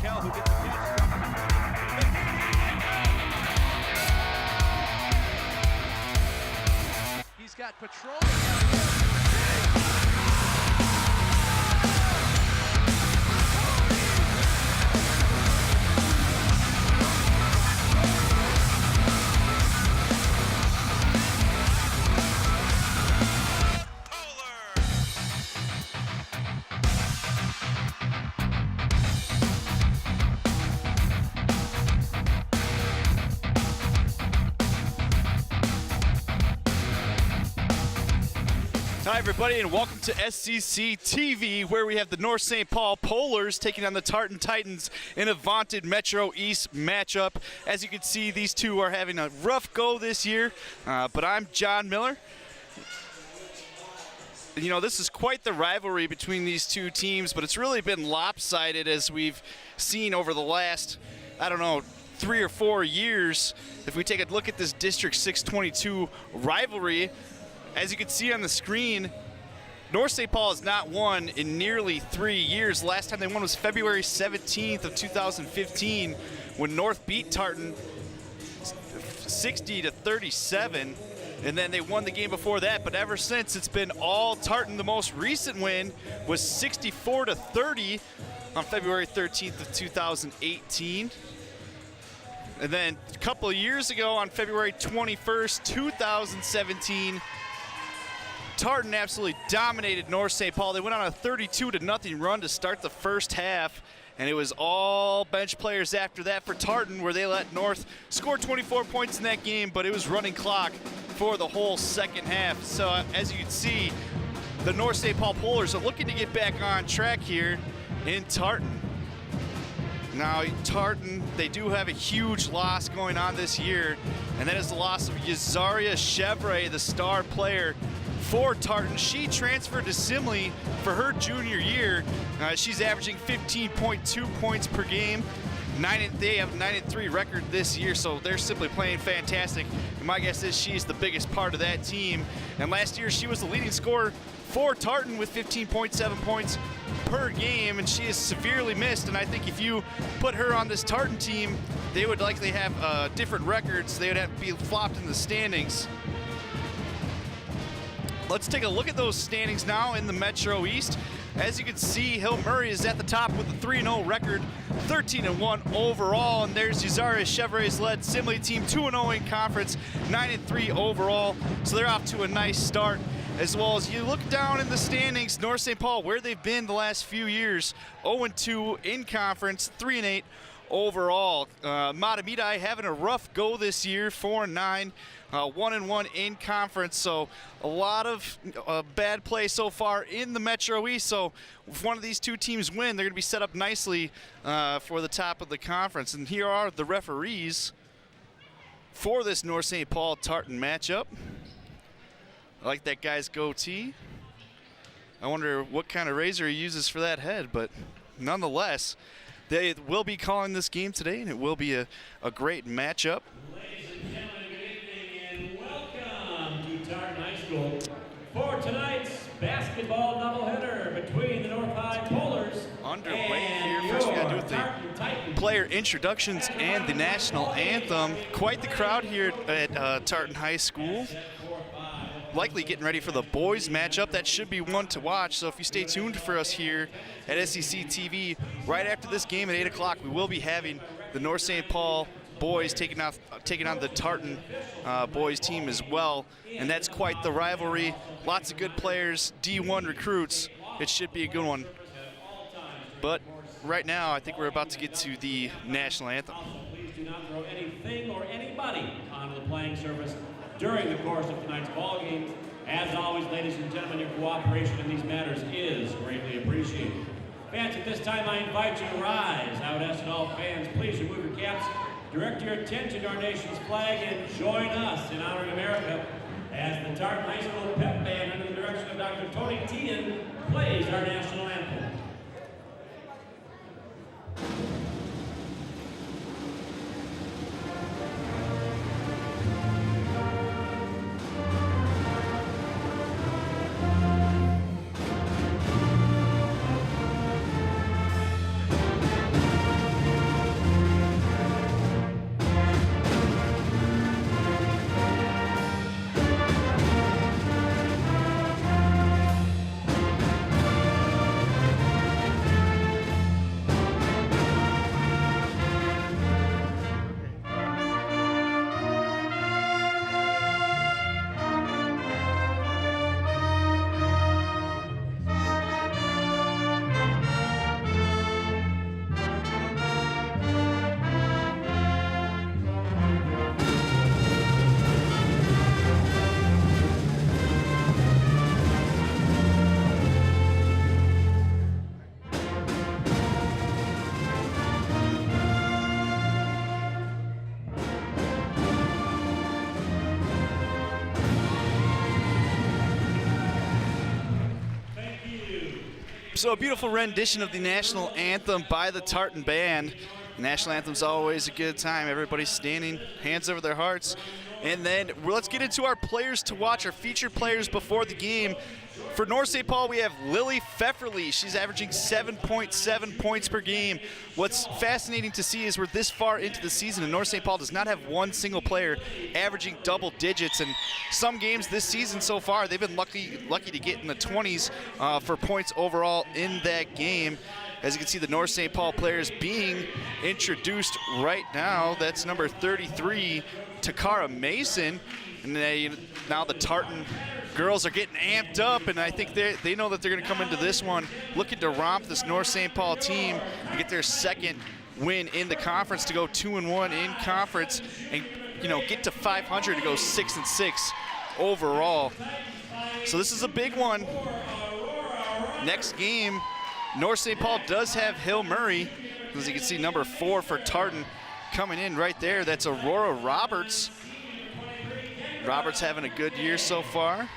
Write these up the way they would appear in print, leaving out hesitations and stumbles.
Who gets the catch. He's got patrol. Hi everybody and welcome to SCC TV, where we have the North St. Paul Polars taking on the Tartan Titans in a vaunted Metro East matchup. As you can see, these two are having a rough go this year, but I'm John Miller. You know, this is quite the rivalry between these two teams, but it's really been lopsided as we've seen over the last, 3 or 4 years. If we take a look at this District 622 rivalry, as you can see on the screen, North St. Paul has not won in nearly 3 years. Last time they won was February 17th of 2015 when North beat Tartan 60-37, and then they won the game before that. But ever since, it's been all Tartan. The most recent win was 64-30 on February 13th of 2018. And then a couple of years ago on February 21st, 2017, Tartan absolutely dominated North St. Paul. They went on a 32-0 run to start the first half, and it was all bench players after that for Tartan, where they let North score 24 points in that game, but it was running clock for the whole second half. So as you can see, the North St. Paul Polars are looking to get back on track here in Tartan. Now, Tartan, they do have a huge loss going on this year, and that is the loss of Yazaria Chevre, the star player for Tartan. She transferred to Simley for her junior year. She's averaging 15.2 points per game. They have a 9-3 record this year, so they're simply playing fantastic. And my guess is she's the biggest part of that team. And last year, she was the leading scorer for Tartan with 15.7 points per game, and she is severely missed. And I think if you put her on this Tartan team, they would likely have different records. They would have to be flopped in the standings. Let's take a look at those standings now in the Metro East. As you can see, Hill Murray is at the top with a 3-0 record, 13-1 overall. And there's Yazaria Chevre's led Simley team, 2-0 in conference, 9-3 overall. So they're off to a nice start. As well as you look down in the standings, North St. Paul, where they've been the last few years, 0-2 in conference, 3-8 overall. Matamidi having a rough go this year, 4-9, 1-1 in conference. So a lot of bad play so far in the Metro East. So if one of these two teams win, they're going to be set up nicely for the top of the conference. And here are the referees for this North St. Paul Tartan matchup. I like that guy's goatee. I wonder what kind of razor he uses for that head, but nonetheless, they will be calling this game today, and it will be a great matchup. Ladies and gentlemen, good evening, and welcome to Tartan High School for tonight's basketball doubleheader between the North High Polars underway here. First, we got to do with the player introductions and the national anthem. Quite the crowd here at Tartan High School. Likely getting ready for the boys matchup. That should be one to watch. So if you stay tuned for us here at SCC TV, right after this game at 8 o'clock, we will be having the North St. Paul boys taking on the Tartan boys team as well. And that's quite the rivalry. Lots of good players, D1 recruits. It should be a good one. But right now, I think we're about to get to the national anthem. Please do not throw anything or anybody onto the playing surface during the course of tonight's ball game. As always, ladies and gentlemen, your cooperation in these matters is greatly appreciated. Fans, at this time, I invite you to rise. I would ask that all fans please remove your caps, direct your attention to our nation's flag, and join us in honoring America as the Tartan High School Pep Band, under the direction of Dr. Tony Tian, plays our national anthem. So a beautiful rendition of the national anthem by the Tartan Band. The national anthem's always a good time. Everybody's standing, hands over their hearts. And then let's get into our players to watch, our featured players before the game. For North St. Paul, we have Lily Pfefferly. She's averaging 7.7 points per game. What's fascinating to see is we're this far into the season, and North St. Paul does not have one single player averaging double digits. And some games this season so far, they've been lucky to get in the 20s for points overall in that game. As you can see, the North St. Paul players being introduced right now. That's number 33, Takara Mason. And now the Tartan girls are getting amped up, and I think they know that they're going to come into this one looking to romp this North St. Paul team and get their second win in the conference to go 2-1 in conference and get to 500 to go 6-6 overall. So this is a big one. Next game, North St. Paul does have Hill Murray. As you can see, number 4 for Tartan coming in right there. That's Aurora Roberts. Roberts having a good year so far.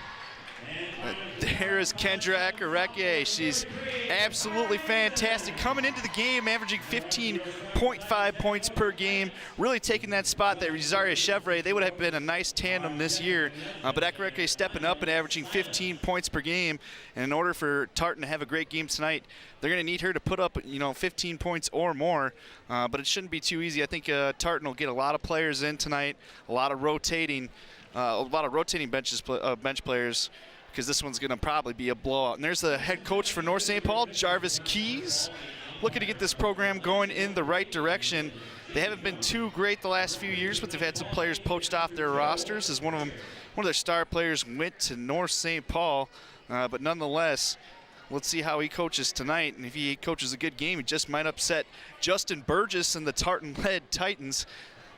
There is Kendra Ekareke. She's absolutely fantastic. Coming into the game, averaging 15.5 points per game. Really taking that spot that Rosaria Chevrolet, they would have been a nice tandem this year. But Ekareke stepping up and averaging 15 points per game. And in order for Tartan to have a great game tonight, they're going to need her to put up 15 points or more. But it shouldn't be too easy. I think Tartan will get a lot of players in tonight, a lot of rotating bench players, because this one's going to probably be a blowout. And there's the head coach for North St. Paul, Jarvis Keys, looking to get this program going in the right direction. They haven't been too great the last few years, but they've had some players poached off their rosters, as one of their star players went to North St. Paul. But nonetheless, let's see how he coaches tonight. And if he coaches a good game, he just might upset Justin Burgess and the Tartan-led Titans.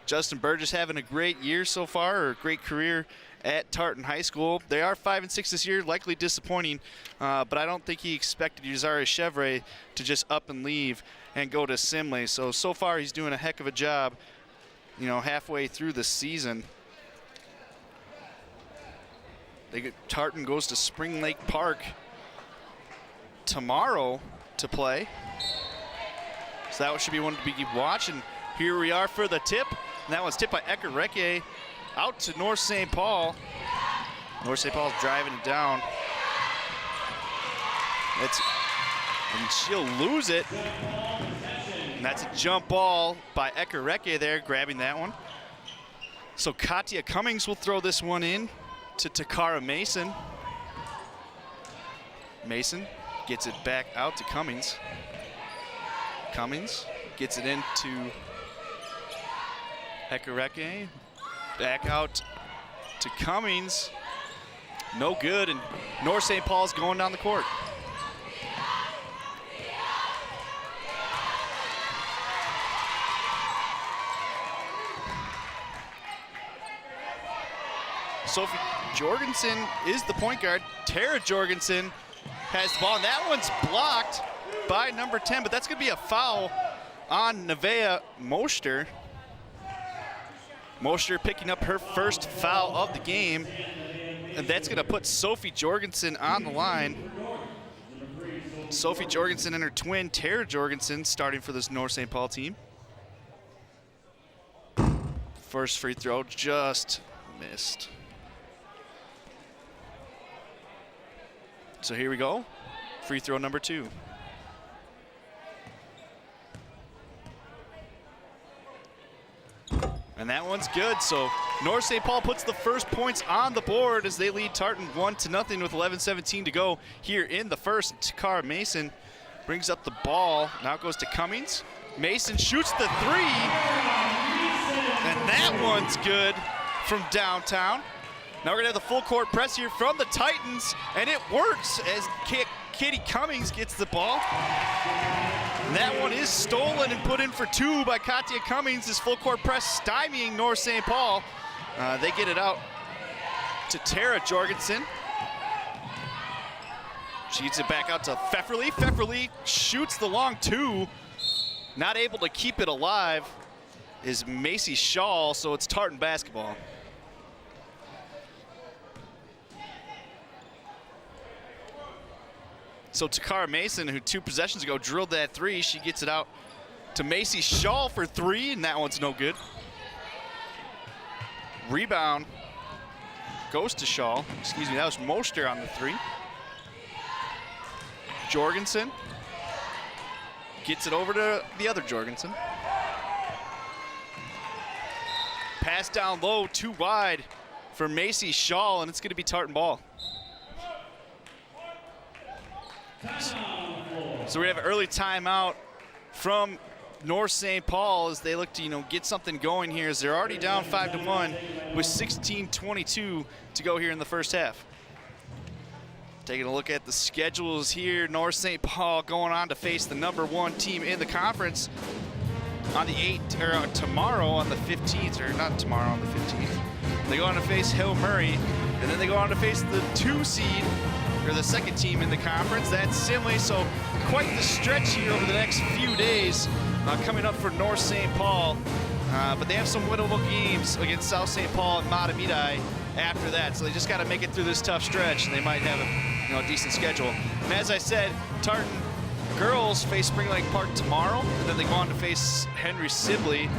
Justin Burgess having a great year so far, or a great career at Tartan High School. They are 5-6 this year, likely disappointing, but I don't think he expected Rosaria Chevrolet to just up and leave and go to Simley. So far he's doing a heck of a job, halfway through the season. Tartan goes to Spring Lake Park tomorrow to play. So that should be one to be watching. Here we are for the tip. And that one's tipped by Ekareke out to North St. Paul. North St. Paul's driving it down. And she'll lose it. And that's a jump ball by Ekareke there, grabbing that one. So Katia Cummings will throw this one in to Takara Mason. Mason gets it back out to Cummings. Cummings gets it into Ekareke, back out to Cummings. No good, and North St. Paul's going down the court. Sophie Jorgensen is the point guard. Tara Jorgensen has the ball, and that one's blocked by number 10, but that's going to be a foul on Nevaeh Moster. Moster picking up her first foul of the game, and that's going to put Sophie Jorgensen on the line. Sophie Jorgensen and her twin, Tara Jorgensen, starting for this North St. Paul team. First free throw just missed. So here we go, free throw number 2. And that one's good. So North St. Paul puts the first points on the board as they lead Tartan 1-0 with 11:17 to go here in the first. Takara Mason brings up the ball. Now it goes to Cummings. Mason shoots the 3. And that one's good from downtown. Now we're going to have the full court press here from the Titans, and it works as Katie Cummings gets the ball. And that one is stolen and put in for 2 by Katia Cummings. This full court press stymieing North St. Paul. They get it out to Tara Jorgensen. She gets it back out to Pfefferly. Pfefferly shoots the long 2. Not able to keep it alive is Macy Shaw, so it's Tartan basketball. So Takara Mason, who 2 possessions ago drilled that 3, she gets it out to Macy Shaw for 3, and that one's no good. Rebound goes to Shaw. Excuse me, that was Moster on the 3. Jorgensen gets it over to the other Jorgensen. Pass down low, too wide for Macy Shaw, and it's going to be Tartan ball. So we have an early timeout from North St. Paul as they look to, get something going here, as they're already down 5-1 with 16:22 to go here in the first half. Taking a look at the schedules here, North St. Paul going on to face the #1 team in the conference on the 8th, or tomorrow on the 15th, or not tomorrow on the 15th. They go on to face Hill Murray, and then they go on to face the 2 seed, or the 2nd team in the conference. That's Simley, so quite the stretch here over the next few days coming up for North St. Paul. But they have some winnable games against South St. Paul and Matamidi after that, so they just got to make it through this tough stretch, and they might have a decent schedule. And as I said, Tartan girls face Spring Lake Park tomorrow, and then they go on to face Henry Sibley.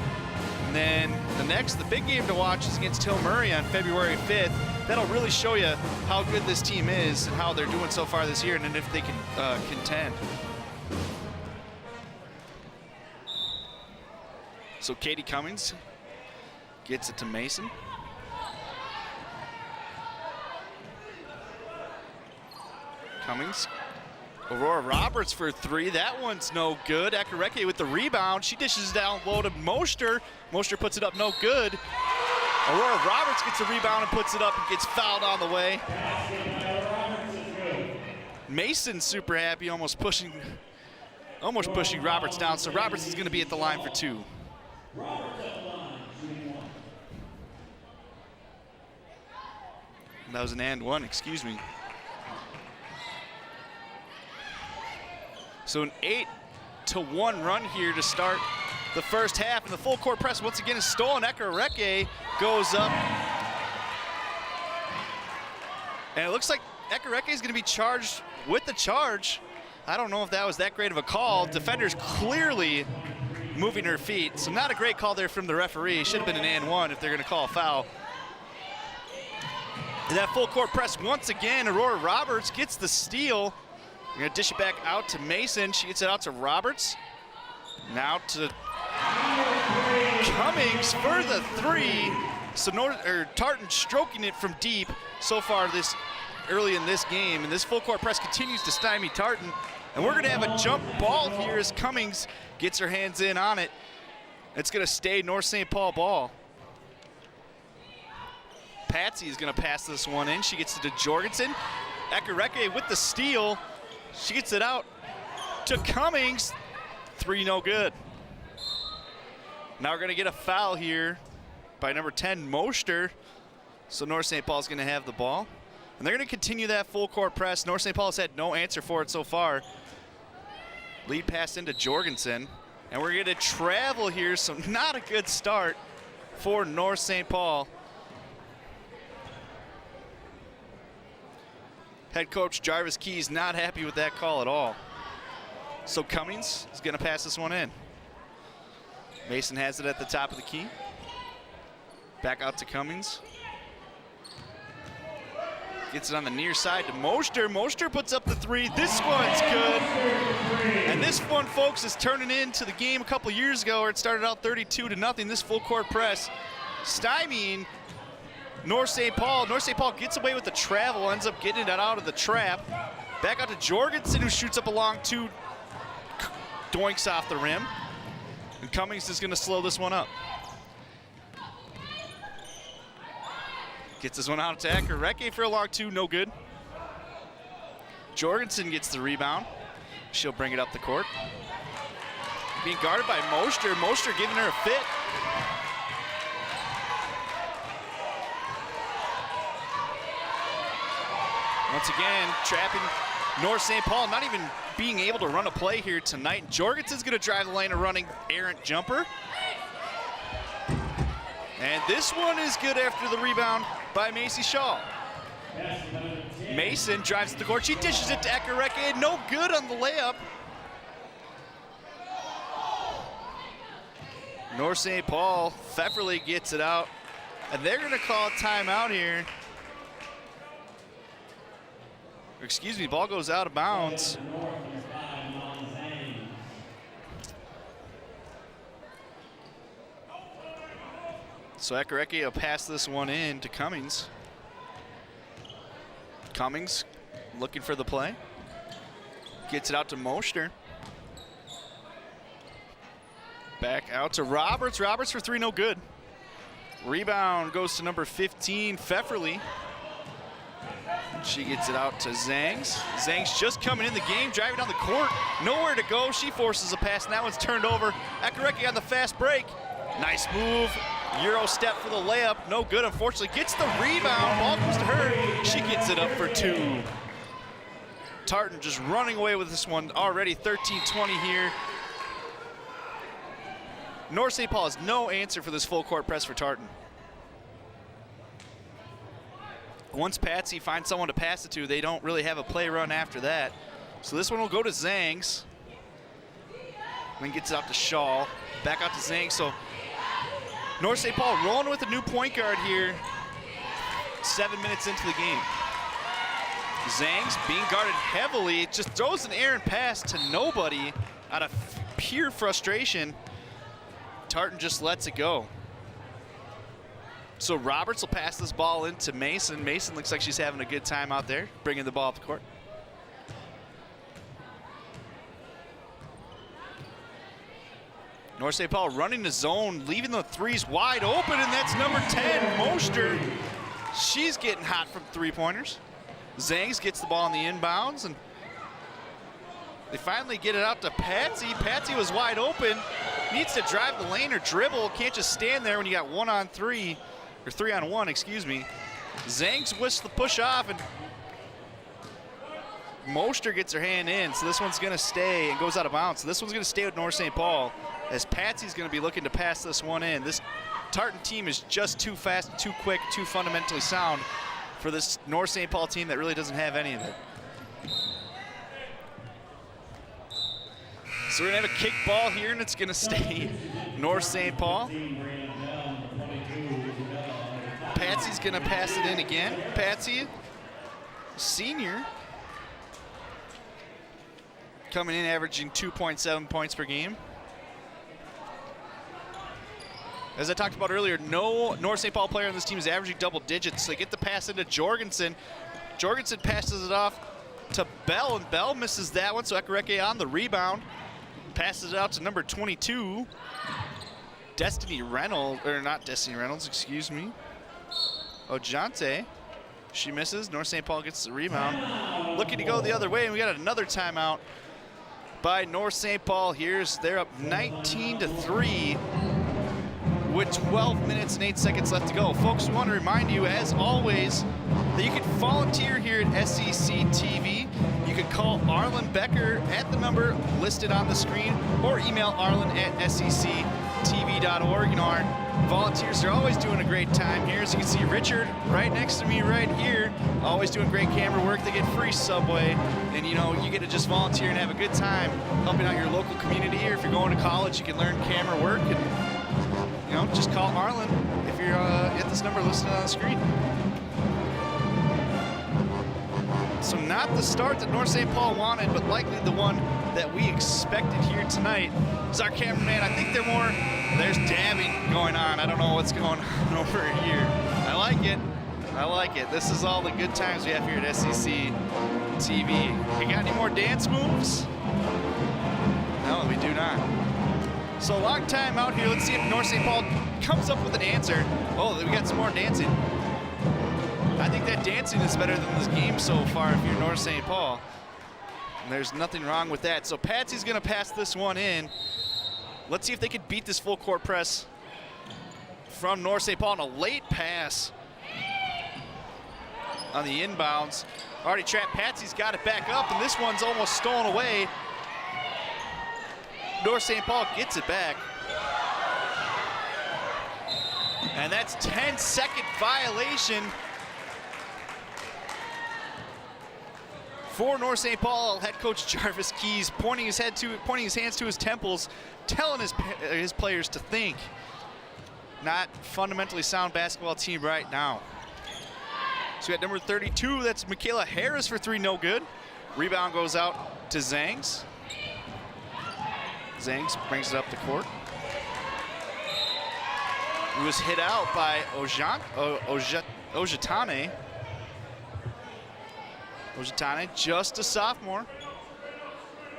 And then the big game to watch is against Hill Murray on February 5th. That'll really show you how good this team is and how they're doing so far this year, and if they can contend. So Katie Cummings gets it to Mason. Cummings. Aurora Roberts for 3. That one's no good. Ekareke with the rebound. She dishes down low to Moster. Moster puts it up, no good. Aurora Roberts gets the rebound and puts it up and gets fouled on the way. Mason's super happy, almost pushing Roberts down. So Roberts is going to be at the line for 2. That was an and 1, excuse me. So an 8-1 run here to start the first half, and the full court press once again is stolen. Ekareke goes up, and it looks like Ekareke is going to be charged with the charge. I don't know if that was that great of a call. Defender's clearly moving her feet, so not a great call there from the referee. Should have been an and 1 if they're going to call a foul. And that full court press once again, Aurora Roberts gets the steal. We're going to dish it back out to Mason. She gets it out to Roberts. Now to Cummings for the 3. So Tartan stroking it from deep so far this early in this game. And this full court press continues to stymie Tartan. And we're going to have a jump ball here as Cummings gets her hands in on it. It's going to stay North St. Paul ball. Patsy is going to pass this one in. She gets it to Jorgensen. Ekareke with the steal. She gets it out to Cummings. 3 no good. Now we're going to get a foul here by number 10, Moster. So North St. Paul is going to have the ball. And they're going to continue that full court press. North St. Paul has had no answer for it so far. Lead pass into Jorgensen. And we're going to travel here, so not a good start for North St. Paul. Head coach Jarvis Keys not happy with that call at all. So Cummings is going to pass this one in. Mason has it at the top of the key. Back out to Cummings. Gets it on the near side to Moster. Moster puts up the 3. This one's good. And this one, folks, is turning into the game a couple years ago where it started out 32-0. This full court press stymieing North St. Paul. North St. Paul gets away with the travel, ends up getting it out of the trap. Back out to Jorgensen, who shoots up a long 2, doinks off the rim. And Cummings is going to slow this one up. Gets this one out to Ekareke for a long 2, no good. Jorgensen gets the rebound. She'll bring it up the court. Being guarded by Moster. Moster giving her a fit. Once again, trapping North St. Paul, not even being able to run a play here tonight. Jorgensen's going to drive the lane, a running errant jumper. And this one is good after the rebound by Macy Shaw. Mason drives to the court. She dishes it to Ekereke. No good on the layup. North St. Paul, Pfefferly gets it out. And they're going to call a timeout here. Excuse me, ball goes out of bounds. So Ekereke will pass this one in to Cummings. Cummings looking for the play. Gets it out to Moster. Back out to Roberts. Roberts for three, no good. Rebound goes to number 15, Pfefferly. She gets it out to Zangs. Zangs just coming in the game, driving down the court. Nowhere to go. She forces a pass, and that one's turned over. Ekereke on the fast break. Nice move. Euro step for the layup. No good, unfortunately. Gets the rebound. Ball comes to her. She gets it up for two. Tartan just running away with this one already. 13-20 here. North St. Paul has no answer for this full court press for Tartan. Once Patsy finds someone to pass it to, they don't really have a play run after that. So this one will go to Zangs. Then gets it out to Shaw. Back out to Zangs. So North St. Paul rolling with a new point guard here. 7 minutes into the game. Zangs being guarded heavily. Just throws an errant pass to nobody out of pure frustration. Tartan just lets it go. So Roberts will pass this ball into Mason. Mason looks like she's having a good time out there, bringing the ball up the court. North St. Paul running the zone, leaving the threes wide open, and that's number 10, Moster. She's getting hot from three-pointers. Zangs gets the ball on the inbounds, and they finally get it out to Patsy. Patsy was wide open. Needs to drive the lane or dribble. Can't just stand there when you got 1-on-3, or 3-on-1, excuse me. Zangs whisks the push off, and Moster gets her hand in. So this one's going to stay and goes out of bounds. So this one's going to stay with North St. Paul, as Patsy's going to be looking to pass this one in. This Tartan team is just too fast, too quick, too fundamentally sound for this North St. Paul team that really doesn't have any of it. So we're gonna have a kick ball here, and it's gonna stay North St. Paul. Patsy's gonna pass it in again. Patsy, senior, coming in averaging 2.7 points per game. As I talked about earlier, no North St. Paul player on this team is averaging double digits. So they get the pass into Jorgensen. Jorgensen passes it off to Bell, and Bell misses that one, so Ekereke on the rebound. Passes it out to number 22, Destiny Reynolds, or not Destiny Reynolds, excuse me. Ojante. She misses. North St. Paul gets the rebound. Looking to go the other way, and we got another timeout by North St. Paul. They're up 19-3 with 12 minutes and 8 seconds left to go. Folks, we want to remind you, as always, that you can volunteer here at SEC TV. You can call Arlen Becker at the number listed on the screen, or email Arlen at sectv.org. You know, our volunteers are always doing a great time here. As you can see, Richard right next to me right here, always doing great camera work. They get free Subway, and you know, you get to just volunteer and have a good time helping out your local community. Or if you're going to college, you can learn camera work, and you know, just call Arlen if you're at this number listed on the screen. So not the start that North St. Paul wanted, but likely the one that we expected here tonight. As our cameraman, I think there's dabbing going on. I don't know what's going on over here. I like it. I like it. This is all the good times we have here at SEC TV. We got any more dance moves? No, we do not. So a long time out here. Let's see if North St. Paul comes up with an answer. Oh, we got some more dancing. I think that dancing is better than this game so far if you're North St. Paul. And there's nothing wrong with that. So Patsy's gonna pass this one in. Let's see if they can beat this full court press from North St. Paul on a late pass on the inbounds. Already trapped. Patsy's got it back up, and this one's almost stolen away. North St. Paul gets it back. And that's 10-second violation For North St. Paul, head coach Jarvis Keys pointing his hands to his temples, telling his players to think. Not fundamentally sound basketball team right now. So we got number 32, that's Michaela Harris for three, no good. Rebound goes out to Zangs. Zangs brings it up the court. He was hit out by Ojatane. Ojatane, just a sophomore.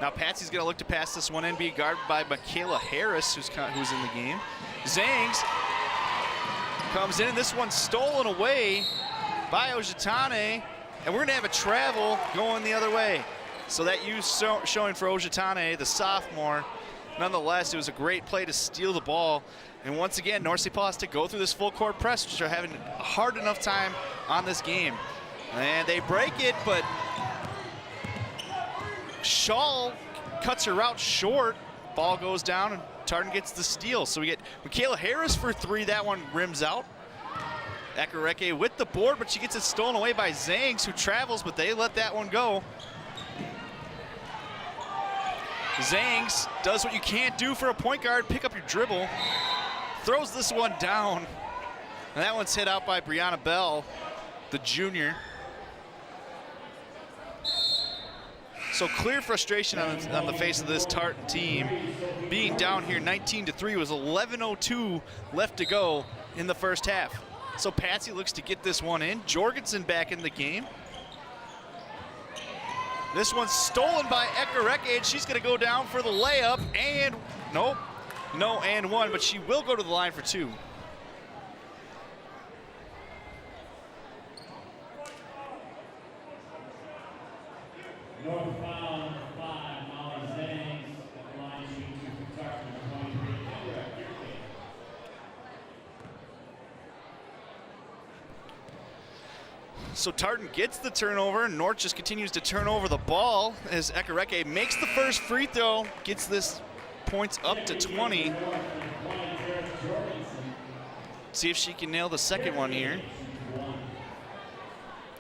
Now Patsy's gonna look to pass this one in, be guarded by Michaela Harris, who's in the game. Zangs comes in, and this one's stolen away by Ojatane, and we're gonna have a travel going the other way. So that use showing for Ojatane, the sophomore. Nonetheless, it was a great play to steal the ball. And once again, North St. Paul has to go through this full court press, which are having a hard enough time on this game. And they break it, but Shaw cuts her route short. Ball goes down, and Tartan gets the steal. So we get Michaela Harris for three. That one rims out. Ekareke with the board, but she gets it stolen away by Zangs, who travels, but they let that one go. Zangs does what you can't do for a point guard, pick up your dribble. Throws this one down. And that one's hit out by Brianna Bell, the junior. So clear frustration on the face of this Tartan team. Being down here 19-3 was 11:02 left to go in the first half. So Patsy looks to get this one in. Jorgensen back in the game. This one's stolen by Ekareke, and she's gonna go down for the layup, and nope, no and one, but she will go to the line for two. Northbound 5, Molly Zangs, at the line shooting for Tartan, 23. So Tartan gets the turnover, and North just continues to turn over the ball as Ekareke makes the first free throw, gets this points up to 20. See if she can nail the second one here.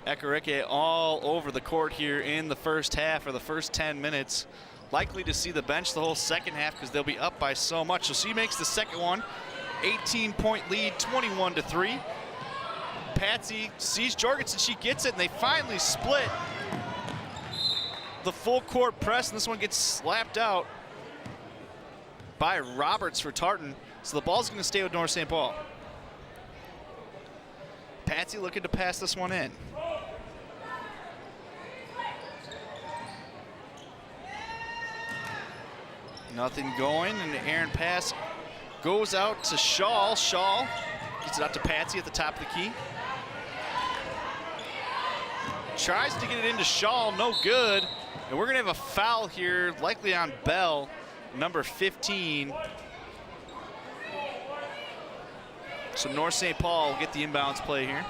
Ekareke all over the court here in the first half, or the first 10 minutes. Likely to see the bench the whole second half because they'll be up by so much. So she makes the second one, 18-point lead, 21-3. Patsy sees Jorgensen, she gets it, and they finally split the full court press, and this one gets slapped out by Roberts for Tartan. So the ball's gonna stay with North St. Paul. Patsy looking to pass this one in. Nothing going, and the errant pass goes out to Shaw. Shaw gets it out to Patsy at the top of the key. Tries to get it into Shaw, no good. And we're gonna have a foul here, likely on Bell, number 15. So North St. Paul will get the inbounds play here.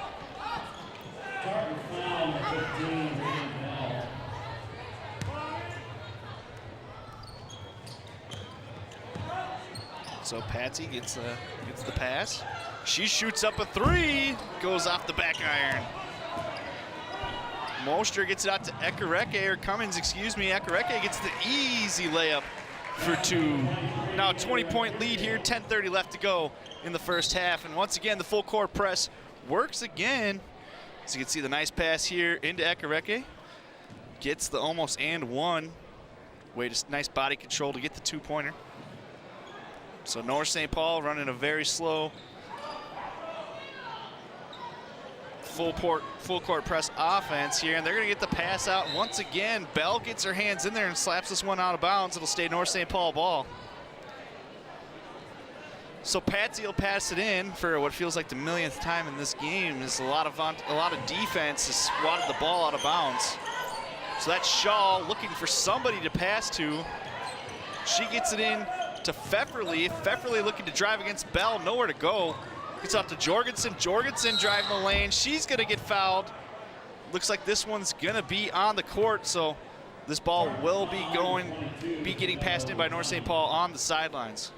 So Patsy gets the pass. She shoots up a three, goes off the back iron. Mosher gets it out to Ekareke, or Cummins, excuse me. Ekareke gets the easy layup for two. Now a 20-point lead here, 10:30 left to go in the first half. And once again, the full court press works again. So you can see the nice pass here into Ekareke. Gets the almost and one. Nice body control to get the two-pointer. So North St. Paul running a very slow full court press offense here, and they're gonna get the pass out once again. Bell gets her hands in there and slaps this one out of bounds. It'll stay North St. Paul ball. So Patsy will pass it in for what feels like the millionth time in this game. There's a lot of defense has swatted the ball out of bounds. So that's Shaw looking for somebody to pass to. She gets it in to Pfefferly. Pfefferly looking to drive against Bell, nowhere to go. Gets out to Jorgensen. Jorgensen driving the lane. She's gonna get fouled. Looks like this one's gonna be on the court, so this ball will be getting passed in by North St. Paul on the sidelines.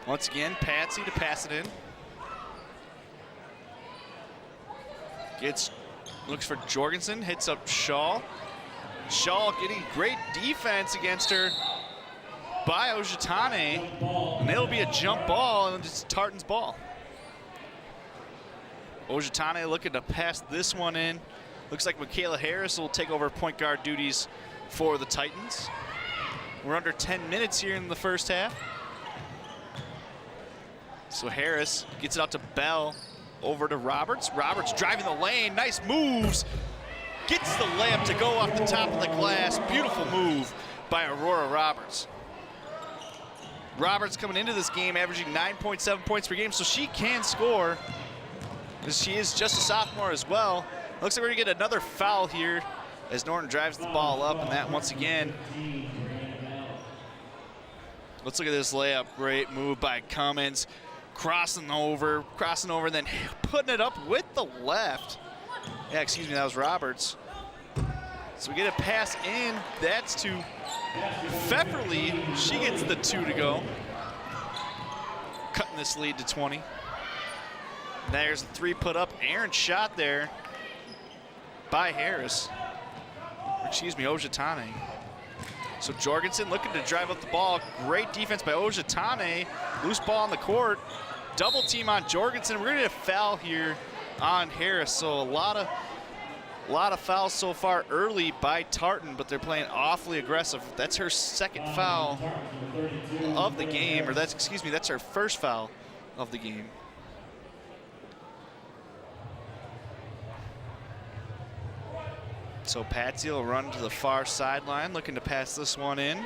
Once again, Patsy to pass it in. Gets Looks for Jorgensen, hits up Shaw. Shaw getting great defense against her by Ojitane. And it'll be a jump ball, and it's Tartan's ball. Ojitane looking to pass this one in. Looks like Michaela Harris will take over point guard duties for the Titans. We're under 10 minutes here in the first half. So Harris gets it out to Bell, over to Roberts. Roberts driving the lane, nice moves. Gets the layup to go off the top of the glass. Beautiful move by Aurora Roberts. Roberts coming into this game averaging 9.7 points per game, so she can score. She is just a sophomore as well. Looks like we're gonna get another foul here as Norton drives the ball up, and that once again. Let's look at this layup. Great move by Cummins. Crossing over, and then putting it up with the left. Yeah, excuse me, that was Roberts. So we get a pass in. That's to Pfefferly. She gets the 2 to go. Cutting this lead to 20. There's the 3 put up. Aaron shot there by Harris. Excuse me, Ojitane. So Jorgensen looking to drive up the ball. Great defense by Ojitane. Loose ball on the court. Double team on Jorgensen. We're gonna get a foul here on Harris. So a lot of fouls so far early by Tartan, but they're playing awfully aggressive. That's her second foul of the game, or that's her first foul of the game. So Patsy will run to the far sideline, looking to pass this one in.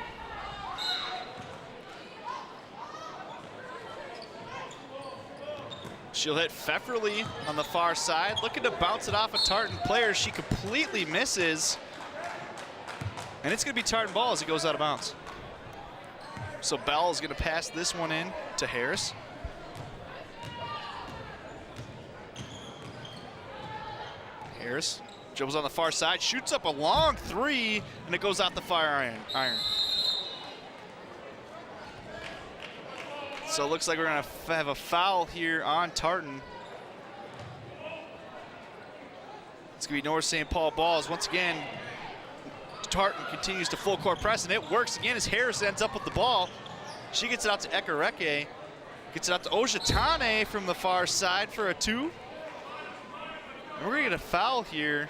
She'll hit Pfefferly on the far side, looking to bounce it off a Tartan player. She completely misses. And it's gonna be Tartan ball as it goes out of bounds. So Bell is gonna pass this one in to Harris. Harris dribbles on the far side, shoots up a long 3, and it goes out the fire iron. So it looks like we're gonna have a foul here on Tartan. It's gonna be North St. Paul balls. Once again, Tartan continues to full court press, and it works again as Harris ends up with the ball. She gets it out to Ekareke, gets it out to Ojitane from the far side for a 2. And we're gonna get a foul here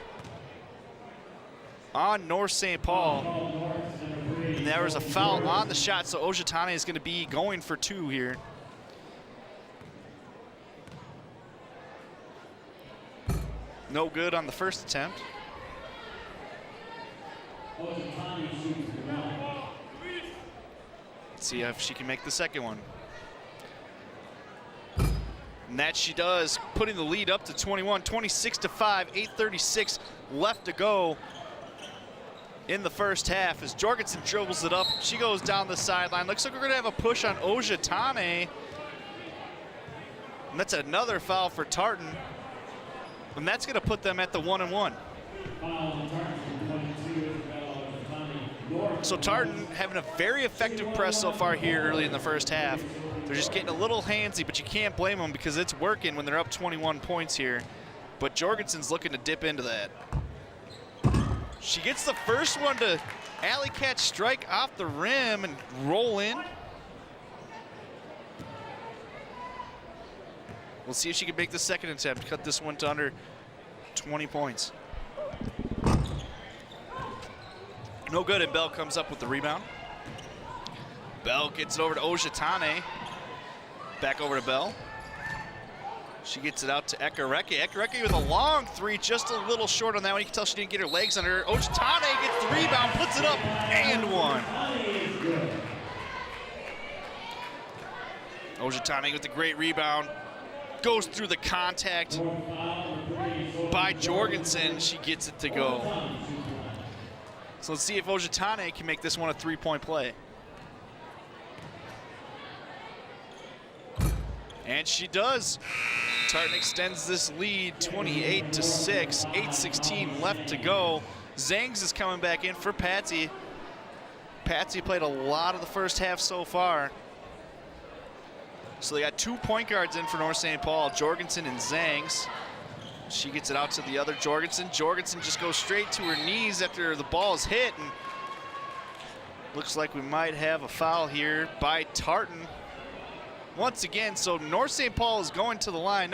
on North St. Paul. And there was a foul on the shot, so Ojitane is going to be going for 2 here. No good on the first attempt. Let's see if she can make the second one. And that she does, putting the lead up to 21, 26-5, 8:36 left to go in the first half as Jorgensen dribbles it up. She goes down the sideline. Looks like we're gonna have a push on Ojitane. And that's another foul for Tartan. And that's gonna put them at the 1-1. So Tartan having a very effective press so far here early in the first half. They're just getting a little handsy, but you can't blame them because it's working when they're up 21 points here. But Jorgensen's looking to dip into that. She gets the first one to alley catch, strike off the rim and roll in. We'll see if she can make the second attempt, cut this one to under 20 points. No good, and Bell comes up with the rebound. Bell gets it over to Ojitane. Back over to Bell. She gets it out to Ekareke. Ekareke with a long 3, just a little short on that one. You can tell she didn't get her legs under her. Ojitane gets the rebound, puts it up, and 1. Ojitane with the great rebound. Goes through the contact by Jorgensen. She gets it to go. So let's see if Ojitane can make this one a 3-point play. And she does. Tartan extends this lead 28-6, 8:16 left to go. Zangs is coming back in for Patsy. Patsy played a lot of the first half so far. So they got 2 point guards in for North St. Paul, Jorgensen and Zangs. She gets it out to the other Jorgensen. Jorgensen just goes straight to her knees after the ball is hit, and looks like we might have a foul here by Tartan once again. So North St. Paul is going to the line.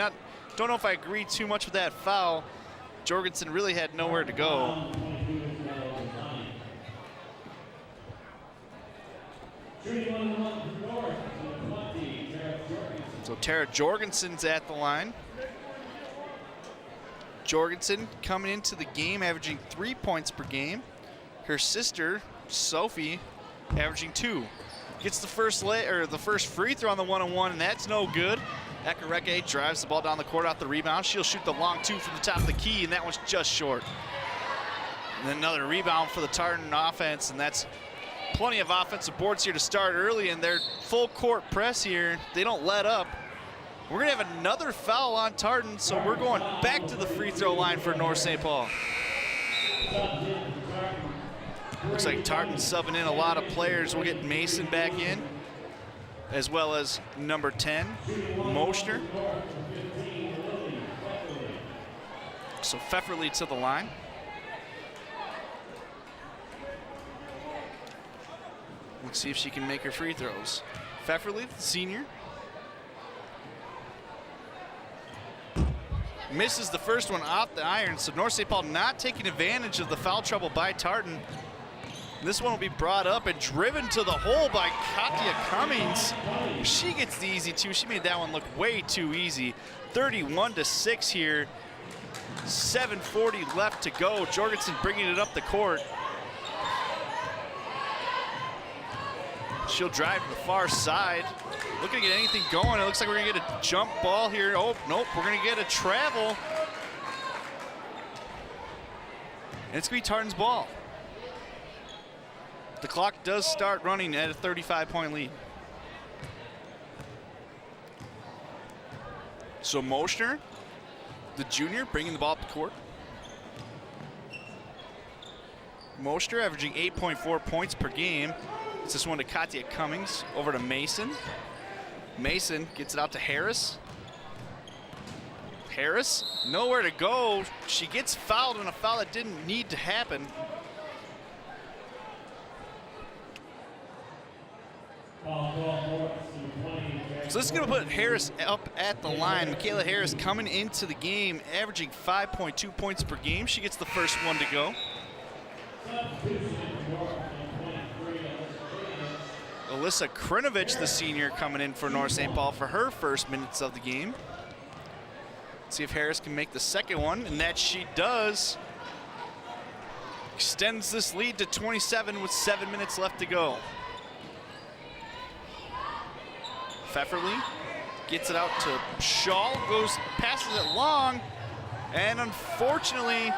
Don't know if I agree too much with that foul. Jorgensen really had nowhere to go. So Tara Jorgensen's at the line. Jorgensen coming into the game averaging 3 points per game. Her sister, Sophie, averaging 2. Gets the first free throw on the one-on-one, and that's no good. Ekareke drives the ball down the court off the rebound. She'll shoot the long 2 from the top of the key, and that one's just short. And then another rebound for the Tartan offense, and that's plenty of offensive boards here to start early, and their full court press here. They don't let up. We're gonna have another foul on Tartan, so we're going back to the free throw line for North St. Paul. Looks like Tartan subbing in a lot of players. We'll get Mason back in, as well as number 10, Mosher. So Pfefferly to the line. Let's see if she can make her free throws. Pfefferly, the senior. Misses the first one off the iron, so North St. Paul not taking advantage of the foul trouble by Tartan. This one will be brought up and driven to the hole by Katia Cummings. She gets the easy 2. She made that one look way too easy. 31-6 here. 7:40 left to go. Jorgensen bringing it up the court. She'll drive to the far side. Looking to get anything going. It looks like we're gonna get a jump ball here. Oh, nope, we're gonna get a travel. And it's gonna be Tartan's ball. The clock does start running at a 35-point lead. So Mosher, the junior, bringing the ball up the court. Mosher averaging 8.4 points per game. It's this one to Katia Cummings, over to Mason. Mason gets it out to Harris. Harris, nowhere to go. She gets fouled on a foul that didn't need to happen. So this is going to put Harris up at the line. Michaela Harris coming into the game, averaging 5.2 points per game. She gets the first one to go. Alyssa Krinovich, the senior, coming in for North St. Paul for her first minutes of the game. Let's see if Harris can make the second one, and that she does. Extends this lead to 27 with 7 minutes left to go. Pfefferly gets it out to Shaw, passes it long, and unfortunately,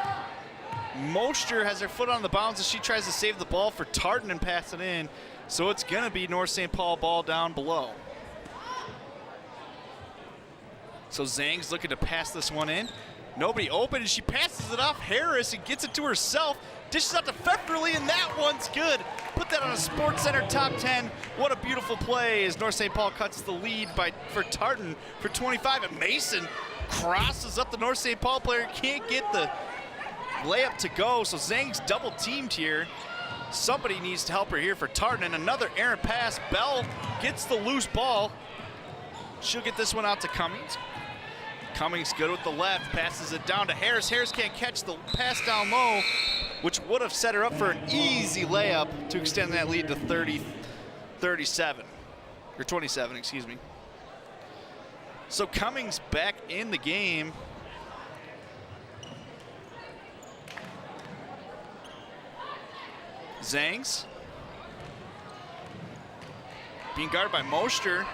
Mosher has her foot on the bounds as she tries to save the ball for Tartan and pass it in. So it's gonna be North St. Paul ball down below. So Zhang's looking to pass this one in. Nobody open, and she passes it off Harris and gets it to herself. Dishes out to Pfefferly, and that one's good. Put that on a Sports Center top 10. What a beautiful play as North St. Paul cuts the lead for Tartan for 25. And Mason crosses up the North St. Paul player. Can't get the layup to go, so Zhang's double teamed here. Somebody needs to help her here for Tartan, and another errant pass. Bell gets the loose ball. She'll get this one out to Cummings. Cummings good with the left, passes it down to Harris. Harris can't catch the pass down low, which would have set her up for an easy layup to extend that lead to 37, or 27, excuse me. So Cummings back in the game. Zhangs being guarded by Mosher.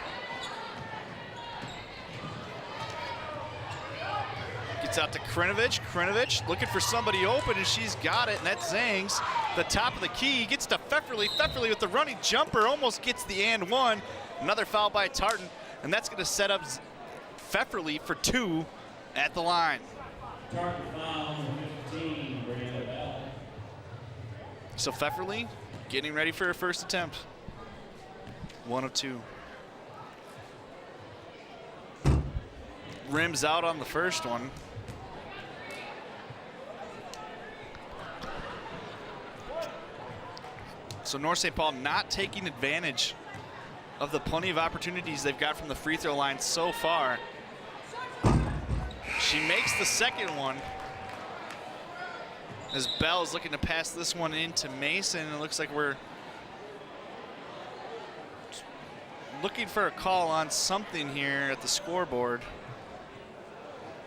Gets out to Krinovich. Krinovich looking for somebody open, and she's got it, and that's Zhangs. The top of the key gets to Pfefferly. Pfefferly with the running jumper almost gets the and one. Another foul by Tartan, and that's going to set up Pfefferly for 2 at the line. Tartan foul number 15, Brianna Bell. So Pfefferly getting ready for her first attempt. 1 of 2. Rims out on the first one. So North St. Paul not taking advantage of the plenty of opportunities they've got from the free throw line so far. She makes the second one as Bell is looking to pass this one into Mason. It looks like we're looking for a call on something here at the scoreboard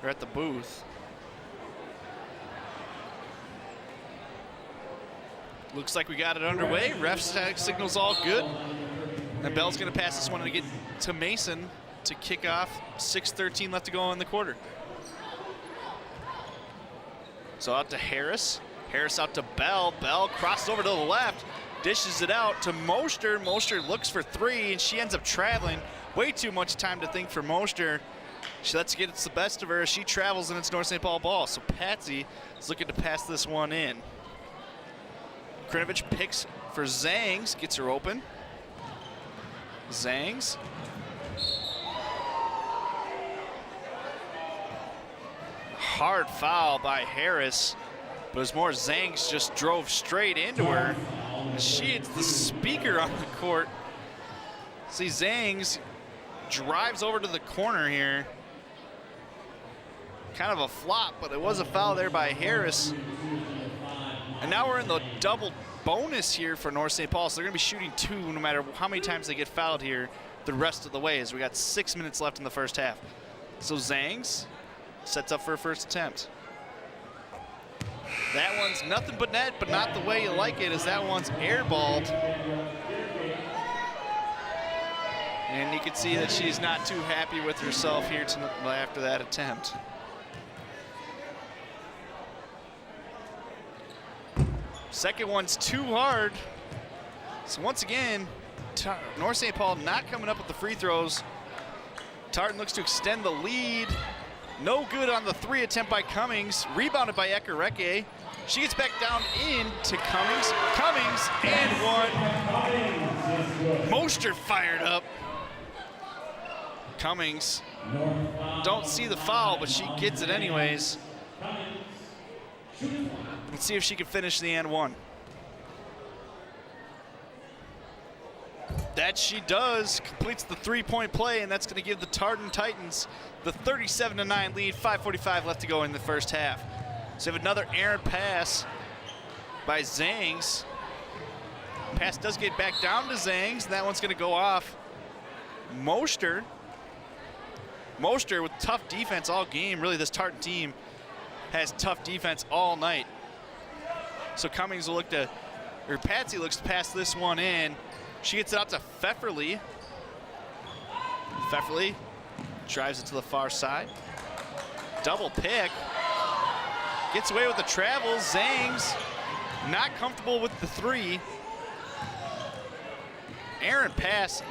or at the booth. Looks like we got it underway. Ref signals all good. And Bell's going to pass this one to get to Mason to kick off. 6:13 left to go in the quarter. So out to Harris. Harris out to Bell. Bell crosses over to the left, dishes it out to Moster. Moster looks for three, and she ends up traveling. Way too much time to think for Moster. She lets it get the best of her as she travels, and it's North St. Paul ball. So Patsy is looking to pass this one in. Krinovich picks for Zangs, gets her open. Zangs. Hard foul by Harris, but it was more Zangs just drove straight into her. She hits the speaker on the court. See, Zangs drives over to the corner here. Kind of a flop, but it was a foul there by Harris. And now we're in the double bonus here for North St. Paul, so they're going to be shooting two no matter how many times they get fouled here the rest of the way, as we got 6 minutes left in the first half. So Zangs sets up for a first attempt. That one's nothing but net, but not the way you like it, as that one's airballed. And you can see that she's not too happy with herself here after that attempt. Second one's too hard. So once again, North St. Paul not coming up with the free throws. Tartan looks to extend the lead. No good on the three attempt by Cummings. Rebounded by Ekareke. She gets back down in to Cummings. Cummings and one. Moster fired up. Cummings don't see the foul, but she gets it anyways. Let's see if she can finish the and one. That she does. Completes the three-point play, and that's going to give the Tartan Titans the 37-9 lead. 5:45 left to go in the first half. So we have another errant pass by Zangs. Pass does get back down to Zangs, and that one's going to go off. Moster with tough defense all game. Really, this Tartan team has tough defense all night. So Cummings will Patsy looks to pass this one in. She gets it out to Pfefferly. Pfefferly drives it to the far side. Double pick. Gets away with the travel. Zangs not comfortable with the three. Errant pass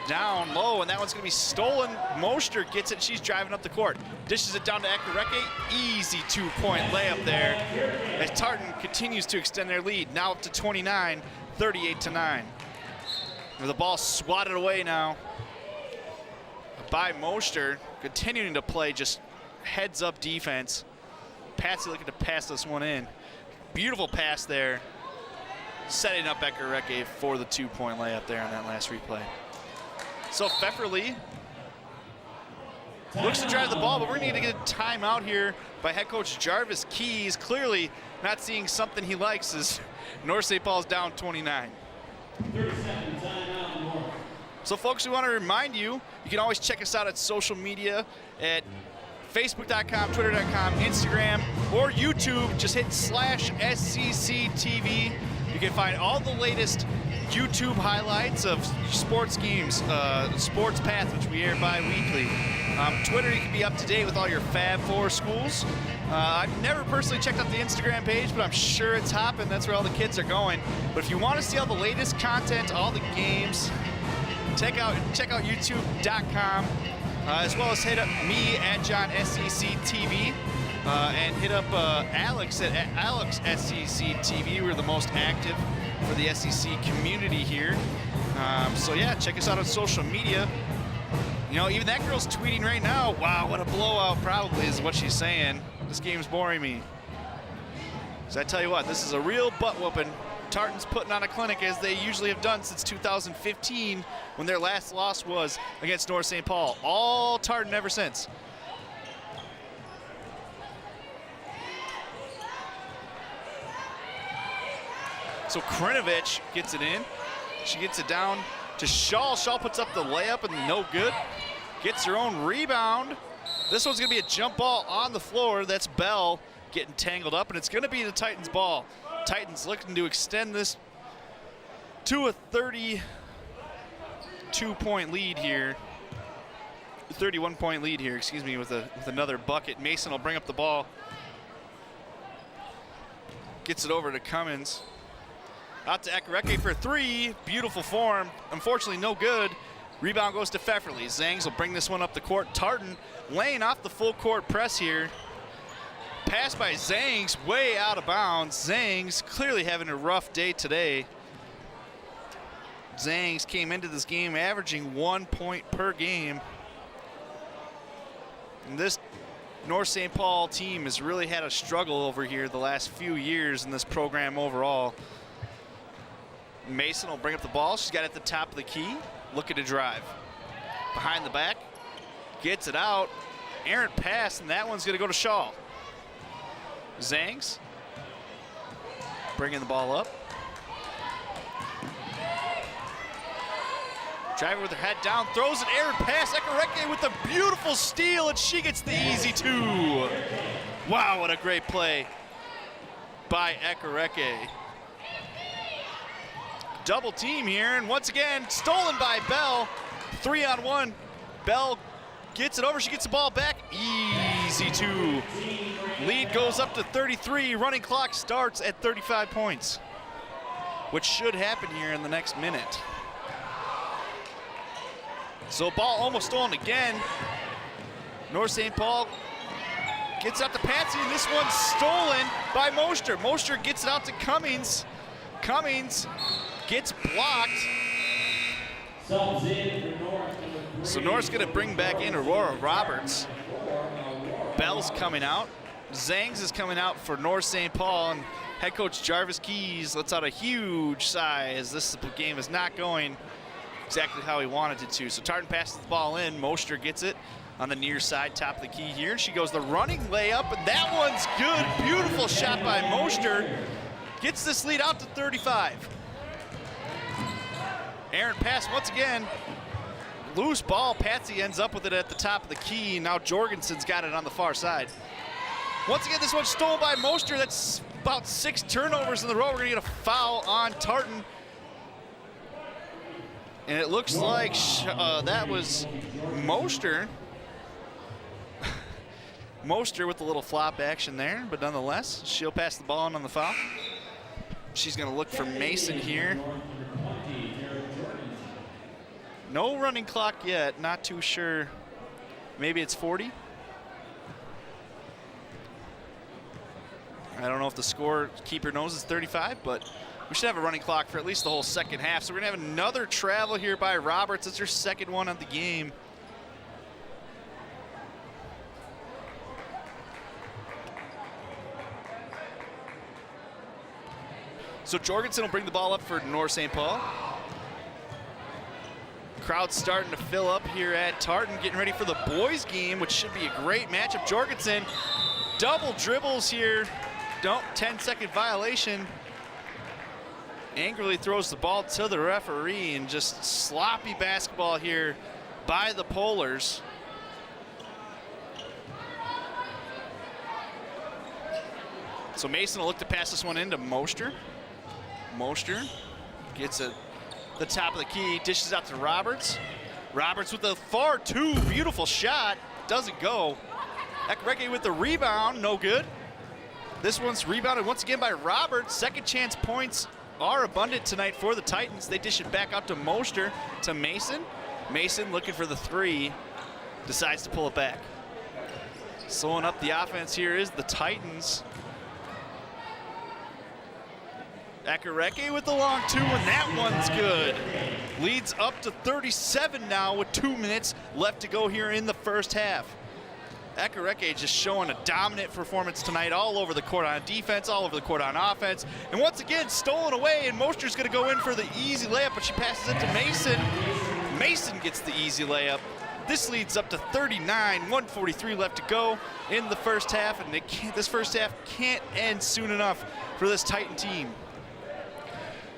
down low, and that one's going to be stolen. Moster gets it. She's driving up the court. Dishes it down to Ekareke. Easy two-point layup there as Tartan continues to extend their lead. Now up to 29, 38-9. The ball swatted away now by Moster, continuing to play just heads-up defense. Patsy looking to pass this one in. Beautiful pass there, setting up Ekareke for the two-point layup there on that last replay. So Pfefferly looks to drive the ball, but we're going to get a timeout here by head coach Jarvis Keys. Clearly not seeing something he likes as North St. Paul's down 29. 30-second timeout, North. So folks, we want to remind you, you can always check us out at social media at Facebook.com, Twitter.com, Instagram, or YouTube. Just hit /SCCTV. You can find all the latest YouTube highlights of sports games, Sports Path, which we air bi-weekly. Twitter, you can be up to date with all your Fab Four schools. I've never personally checked out the Instagram page, but I'm sure it's hopping. That's where all the kids are going. But if you want to see all the latest content, all the games, check out YouTube.com, as well as hit up me at John SCC TV, and hit up Alex at Alex SCC TV. We're the most active for the SEC community here. So yeah, check us out on social media. You know, even that girl's tweeting right now, wow, what a blowout, probably is what she's saying. This game's boring me. So I tell you what, this is a real butt whooping Tartan's putting on a clinic as they usually have done since 2015 when their last loss was against North St. Paul. All Tartan ever since. So Krinovich gets it in. She gets it down to Shaw. Shaw puts up the layup and no good. Gets her own rebound. This one's gonna be a jump ball on the floor. That's Bell getting tangled up, and it's gonna be the Titans ball. Titans looking to extend this to a 32-point lead here. 31-point lead here, excuse me, with another bucket. Mason will bring up the ball. Gets it over to Cummins. Out to Ekareke for three. Beautiful form. Unfortunately, no good. Rebound goes to Pfefferly. Zangs will bring this one up the court. Tartan laying off the full court press here. Pass by Zangs, way out of bounds. Zangs clearly having a rough day today. Zangs came into this game averaging 1 point per game. And this North St. Paul team has really had a struggle over here the last few years in this program overall. Mason will bring up the ball. She's got it at the top of the key. Looking to drive. Behind the back. Gets it out. Errant pass, and that one's going to go to Shaw. Zangs bringing the ball up. Driving with her head down, throws an errant pass. Ekareke with a beautiful steal, and she gets the easy two. Wow, what a great play by Ekareke. Double team here, and once again, stolen by Bell. 3-on-1. Bell gets it over, she gets the ball back. Easy two. Lead goes up to 33. Running clock starts at 35 points, which should happen here in the next minute. So ball almost stolen again. North St. Paul gets out to Patsy, and this one's stolen by Moster. Moster gets it out to Cummings. Cummings gets blocked. So North's gonna bring back in Aurora Roberts. Bell's coming out. Zangs is coming out for North St. Paul, and head coach Jarvis Keys lets out a huge sigh as this game is not going exactly how he wanted it to. So Tartan passes the ball in. Moster gets it on the near side, top of the key here. She goes the running layup, and that one's good. Beautiful shot by Moster. Gets this lead out to 35. Errant pass once again. Loose ball. Patsy ends up with it at the top of the key. Now Jorgensen's got it on the far side. Once again, this one's stolen by Moster. That's about 6 turnovers in a row. We're gonna get a foul on Tartan. And it looks like that was Moster. Moster with a little flop action there, but nonetheless, she'll pass the ball on the foul. She's gonna look for Mason here. No running clock yet, not too sure. Maybe it's 40. I don't know if the scorekeeper knows it's 35, but we should have a running clock for at least the whole second half. So we're gonna have another travel here by Roberts. It's her second one of the game. So Jorgensen will bring the ball up for North St. Paul. Crowd's starting to fill up here at Tartan, getting ready for the boys game, which should be a great matchup. Jorgensen, double dribbles here. Don't, 10-second violation. Angrily throws the ball to the referee, and just sloppy basketball here by the Polars. So Mason will look to pass this one into Moster. Moster gets it the top of the key, dishes out to Roberts. Roberts with the far two, beautiful shot, doesn't go. Ekareke with the rebound, no good. This one's rebounded once again by Roberts. Second chance points are abundant tonight for the Titans. They dish it back out to Moster, to Mason. Mason looking for the three, decides to pull it back. Slowing up the offense here is the Titans. Ekareke with the long two, and that one's good. Leads up to 37 now with 2 minutes left to go here in the first half. Ekereke just showing a dominant performance tonight all over the court on defense, all over the court on offense. And once again, stolen away, and Moster's going to go in for the easy layup, but she passes it to Mason. Mason gets the easy layup. This leads up to 39, 1:43 left to go in the first half, and this first half can't end soon enough for this Titan team.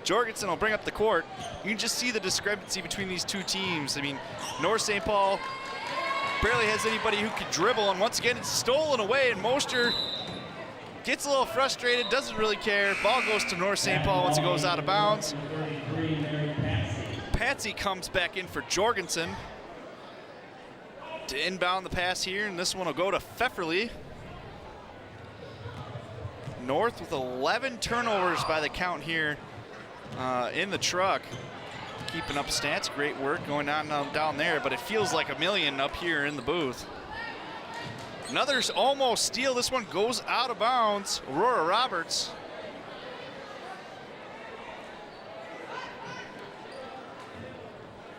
Jorgensen will bring up the court. You can just see the discrepancy between these two teams. I mean, North St. Paul barely has anybody who can dribble, and once again, it's stolen away, and Moster gets a little frustrated, doesn't really care. Ball goes to North St. Paul once it goes out of bounds. Patsy comes back in for Jorgensen to inbound the pass here, and this one will go to Pfefferly. North with 11 turnovers by the count here in the truck. Keeping up stats, great work going on down there, but it feels like a million up here in the booth. Another almost steal. This one goes out of bounds. Aurora Roberts.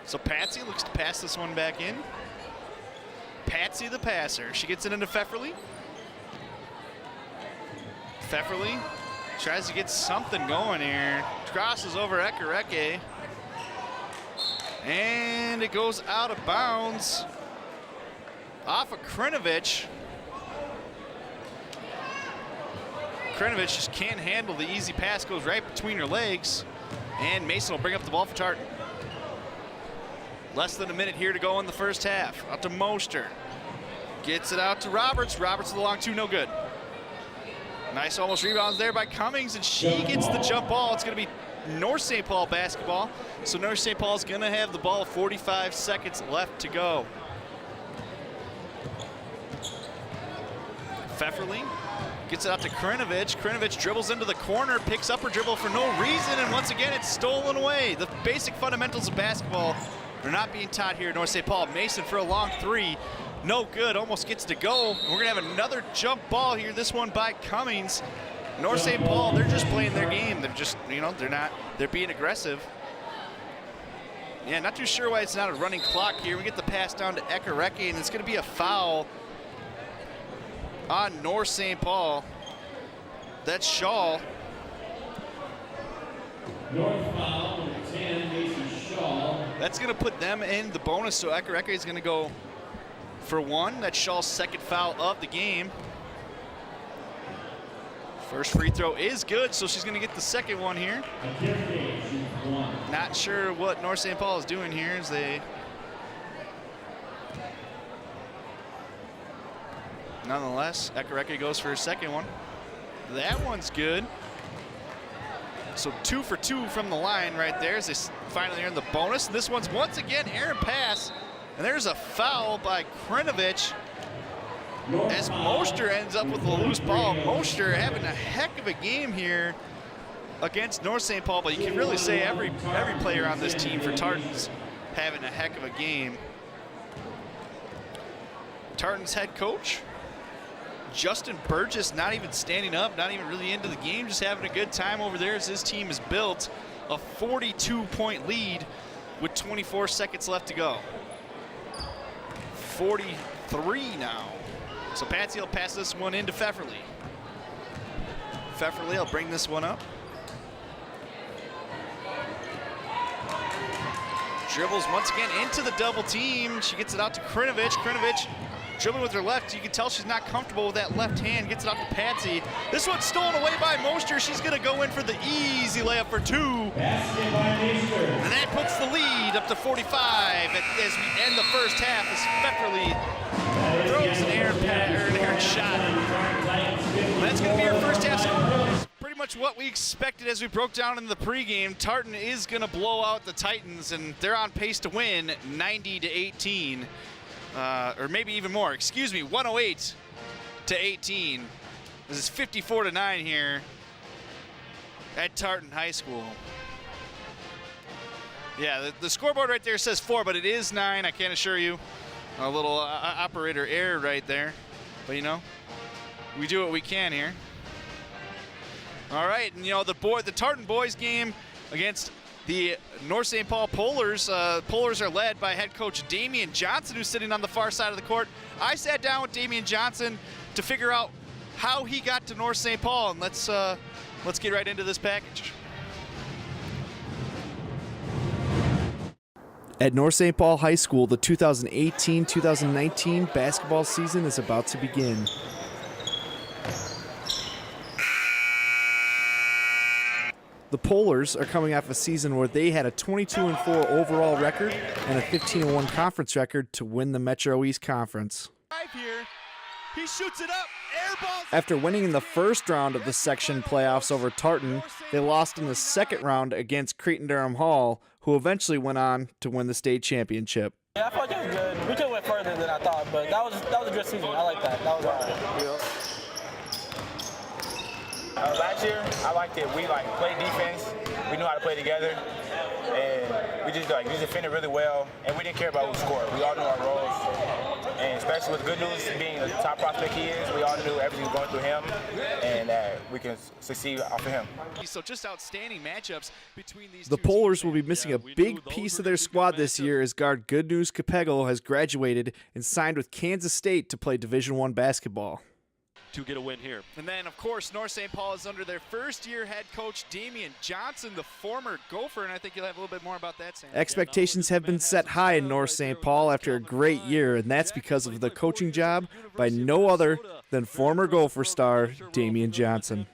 So Patsy looks to pass this one back in. Patsy the passer. She gets it into Pfefferly. Pfefferly tries to get something going here. Crosses over Ekereke. And it goes out of bounds off of Krinovich. Krinovich just can't handle the easy pass, goes right between her legs. And Mason will bring up the ball for Tartan. Less than a minute here to go in the first half. Out to Moster. Gets it out to Roberts. Roberts with the long two, no good. Nice almost rebounds there by Cummings, and she gets the jump ball. It's going to be North St. Paul basketball. So North St. Paul is going to have the ball, 45 seconds left to go. Pfefferly gets it out to Krinovich. Krinovich dribbles into the corner, picks up her dribble for no reason, and once again it's stolen away. The basic fundamentals of basketball are not being taught here at North St. Paul. Mason for a long three. No good, almost gets to go. And we're gonna have another jump ball here, this one by Cummings. North St. Paul, they're just playing their game. They're just, they're being aggressive. Yeah, not too sure why it's not a running clock here. We get the pass down to Ekereke, and it's gonna be a foul on North St. Paul. That's Shaw. North foul, number 10, Mason Shaw. That's gonna put them in the bonus, so Ekereke is gonna go for one. That's Shaw's second foul of the game. First free throw is good, so she's gonna get the second one here. Not sure what North St. Paul is doing here as they... Nonetheless, Ekereke goes for her second one. That one's good. So 2 for 2 from the line right there as they finally earn the bonus. And this one's once again errant pass. And there's a foul by Krinovich as Moster ends up with a loose ball. Moster having a heck of a game here against North St. Paul, but you can really say every player on this team for Tartan's having a heck of a game. Tartan's head coach, Justin Burgess, not even standing up, not even really into the game, just having a good time over there as his team has built a 42-point lead with 24 seconds left to go. 43 now. So Patsy will pass this one into Pfefferly. Pfefferly will bring this one up. Dribbles once again into the double team. She gets it out to Krinovich. Krinovich dribbling with her left. You can tell she's not comfortable with that left hand. Gets it out to Patsy. This one's stolen away by Moster. She's going to go in for the easy layup for two. And that puts the lead up to 45 as we end the first half as Pfefferly throws an errant shot. That's going to be our first half score. Pretty much what we expected as we broke down in the pregame. Tartan is going to blow out the Titans, and they're on pace to win 90-18. Or maybe even more, 108-18. This is 54-9 here at Tartan High School. Yeah, the scoreboard right there says 4, but it is 9, I can assure you. A little operator error right there. But, we do what we can here. All right, and the Tartan boys game against The North St. Paul Polars are led by head coach Damian Johnson, who's sitting on the far side of the court. I sat down with Damian Johnson to figure out how he got to North St. Paul, and let's get right into this package. At North St. Paul High School, the 2018-2019 basketball season is about to begin. The Polars are coming off a season where they had a 22-4 overall record and a 15-1 conference record to win the Metro East Conference. Here, he shoots it up, air balls. After winning in the first round of the section playoffs over Tartan, they lost in the second round against Creighton-Durham Hall, who eventually went on to win the state championship. Yeah, I felt like it was good. We could have went further than I thought, but that was a good season. I like that. That was all right. Last year, I liked it. We played defense. We knew how to play together, and we just defended really well. And we didn't care about who scored. We all knew our roles, and especially with Good News being the top prospect he is, we all knew everything was going through him, and that we can succeed off of him. So just outstanding matchups between these. The Polars will be missing a big piece of their squad this year as guard Good News Capego has graduated and signed with Kansas State to play Division I basketball. To get a win here. And then, of course, North St. Paul is under their first-year head coach, Damian Johnson, the former Gopher, and I think you'll have a little bit more about that, Sam. Expectations have been set high in North St. Paul after a great year, and that's because of the coaching job by no other than former Gopher star Damian Johnson.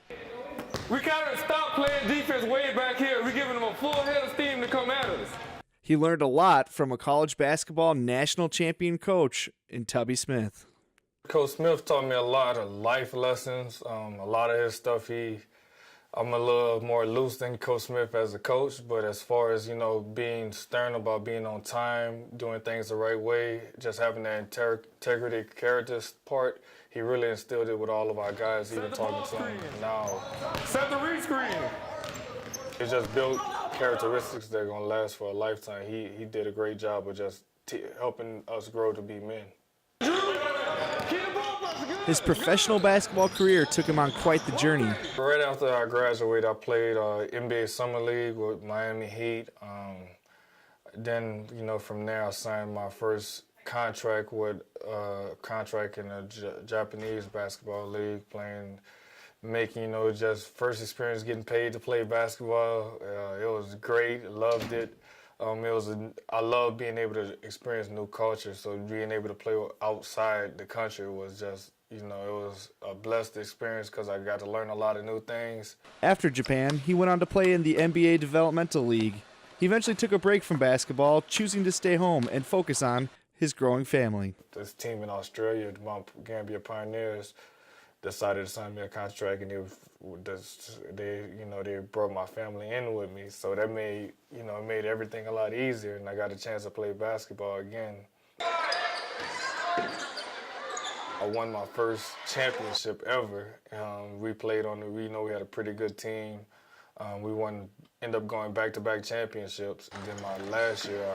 We kind of stopped playing defense way back here. We're giving them a full head of steam to come at us. He learned a lot from a college basketball national champion coach in Tubby Smith. Coach Smith taught me a lot of life lessons. A lot of his stuff, I'm a little more loose than Coach Smith as a coach, but as far as, being stern about being on time, doing things the right way, just having that integrity character part, he really instilled it with all of our guys, even talking to them now. Set the read screen. He just built characteristics that are going to last for a lifetime. He did a great job of just helping us grow to be men. His professional basketball career took him on quite the journey. Right after I graduated, I played NBA Summer League with Miami Heat. Then, from there I signed my first contract in a Japanese basketball league, making, just first experience getting paid to play basketball. It was great, loved it. I love being able to experience new culture, so being able to play outside the country was just, it was a blessed experience because I got to learn a lot of new things. After Japan, he went on to play in the NBA Developmental League. He eventually took a break from basketball, choosing to stay home and focus on his growing family. This team in Australia, the Mount Gambier Pioneers, decided to sign me a contract, and they brought my family in with me, so that made it made everything a lot easier, and I got a chance to play basketball again. I won my first championship ever. We played we had a pretty good team. We ended up going back-to-back championships, and then my last year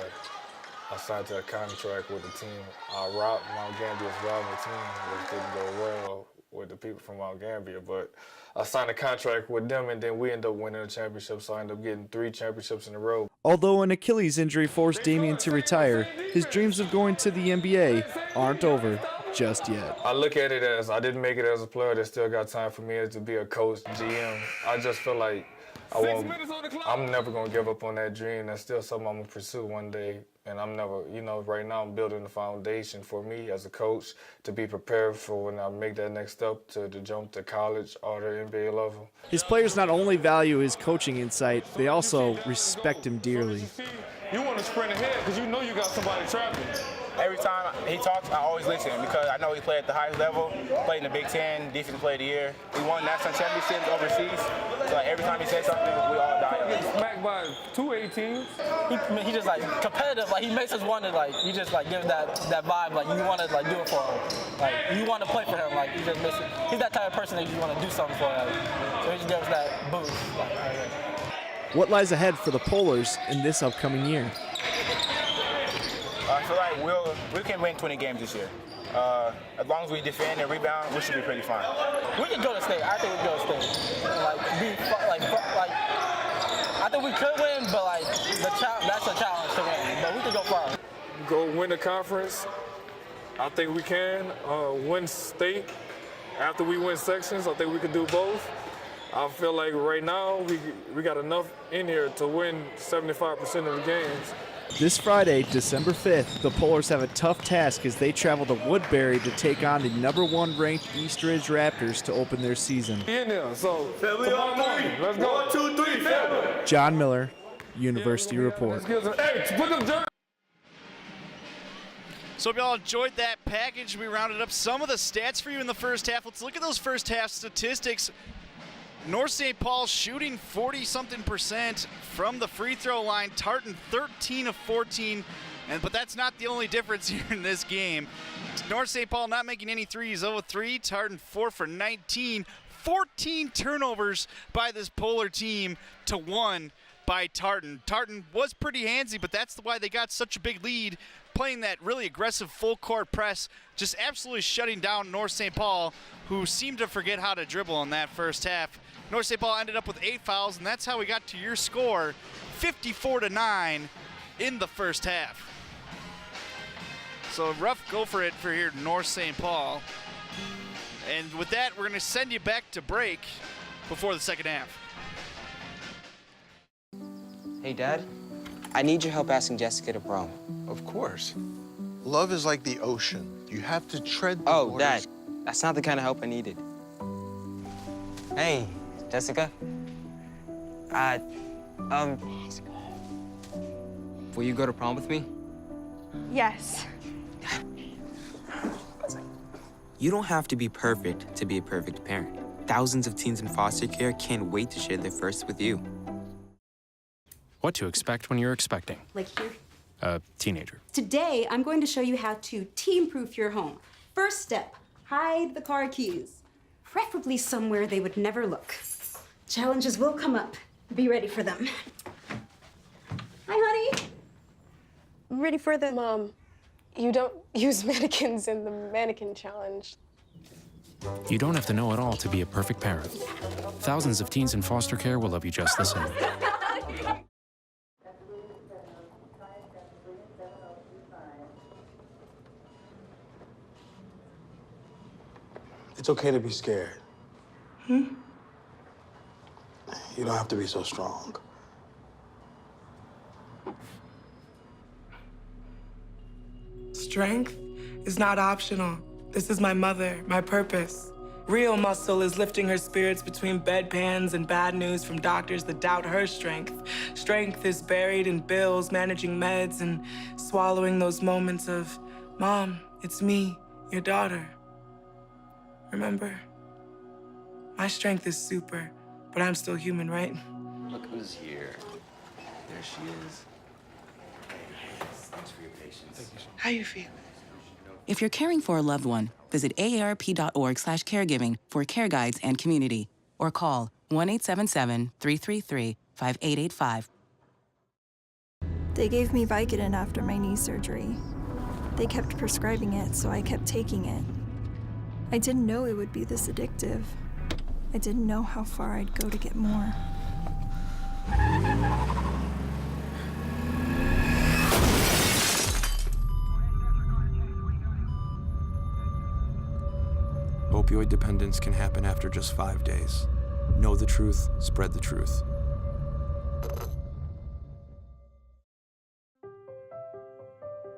I signed to a contract with the team, Mount Gambier's rival team, which didn't go well with the people from Mount Gambier, but I signed a contract with them, and then we ended up winning a championship, so I ended up getting 3 championships in a row. Although an Achilles injury forced Damian to retire, his dreams of going to the NBA aren't over just yet. I look at it as I didn't make it as a player. There's still got time for me to be a coach, GM. I just feel like I'm never going to give up on that dream. That's still something I'm going to pursue one day. And I'm never, right now I'm building the foundation for me as a coach to be prepared for when I make that next step to jump to college or the NBA level. His players not only value his coaching insight, they also respect him dearly. You want to sprint ahead because you know you got somebody trapping. Every time he talks, I always listen because I know he played at the highest level, played in the Big Ten, Defensive Player of the Year. He won national championships overseas. So every time he says something, we all die. He's smacked by 218s. He just competitive. He makes us want to he just gives that vibe. You want to do it for him. You want to play for him. He just makes it. He's that type of person that you want to do something for him. So he just gives that boost. What lies ahead for the Polars in this upcoming year? I feel like we can win 20 games this year. As long as we defend and rebound, we should be pretty fine. We can go to state. I think we can go to state. I think we could win, but like that's a challenge to win. But we could go far. Go win the conference. I think we can win state. After we win sections, I think we can do both. I feel like right now we got enough in here to win 75% of the games. This Friday, December 5th, the Polars have a tough task as they travel to Woodbury to take on the #1 ranked East Ridge Raptors to open their season. In there, so tomorrow morning, let's go. 1, 2, 3, family. John Miller, University Report. So if y'all enjoyed that package, we rounded up some of the stats for you in the first half. Let's look at those first half statistics. North St. Paul shooting 40-something% from the free throw line. Tartan 13 of 14, but that's not the only difference here in this game. North St. Paul not making any threes, 0 of 3. Tartan 4 for 19. 14 turnovers by this Polar team to 1 by Tartan. Tartan was pretty handsy, but that's why they got such a big lead, playing that really aggressive full court press, just absolutely shutting down North St. Paul, who seemed to forget how to dribble in that first half. North St. Paul ended up with 8 fouls, and that's how we got to your score, 54-9 in the first half. So a rough go for it for here North St. Paul. And with that, we're going to send you back to break before the second half. Hey, Dad. I need your help asking Jessica to prom. Of course. Love is like the ocean. You have to tread the Oh, waters. Dad. That's not the kind of help I needed. Hey, Jessica. Will you go to prom with me? Yes. You don't have to be perfect to be a perfect parent. Thousands of teens in foster care can't wait to share their first with you. What to expect when you're expecting. Like here? A teenager. Today, I'm going to show you how to teen-proof your home. First step, hide the car keys. Preferably somewhere they would never look. Challenges will come up. Be ready for them. Hi, honey. I'm ready for the... Mom, you don't use mannequins in the mannequin challenge. You don't have to know it all to be a perfect parent. Thousands of teens in foster care will love you just the same. It's okay to be scared. You don't have to be so strong. Strength is not optional. This is my mother, my purpose. Real muscle is lifting her spirits between bedpans and bad news from doctors that doubt her strength. Strength is buried in bills, managing meds, and swallowing those moments of, Mom, it's me, your daughter. Remember? My strength is super, but I'm still human, right? Look who's here. There she is. Thanks for your patience. How you feel? If you're caring for a loved one, visit aarp.org/caregiving for care guides and community, or call 1-877-333-5885. They gave me Vicodin after my knee surgery. They kept prescribing it, so I kept taking it. I didn't know it would be this addictive. I didn't know how far I'd go to get more. Opioid dependence can happen after just 5 days. Know the truth, spread the truth.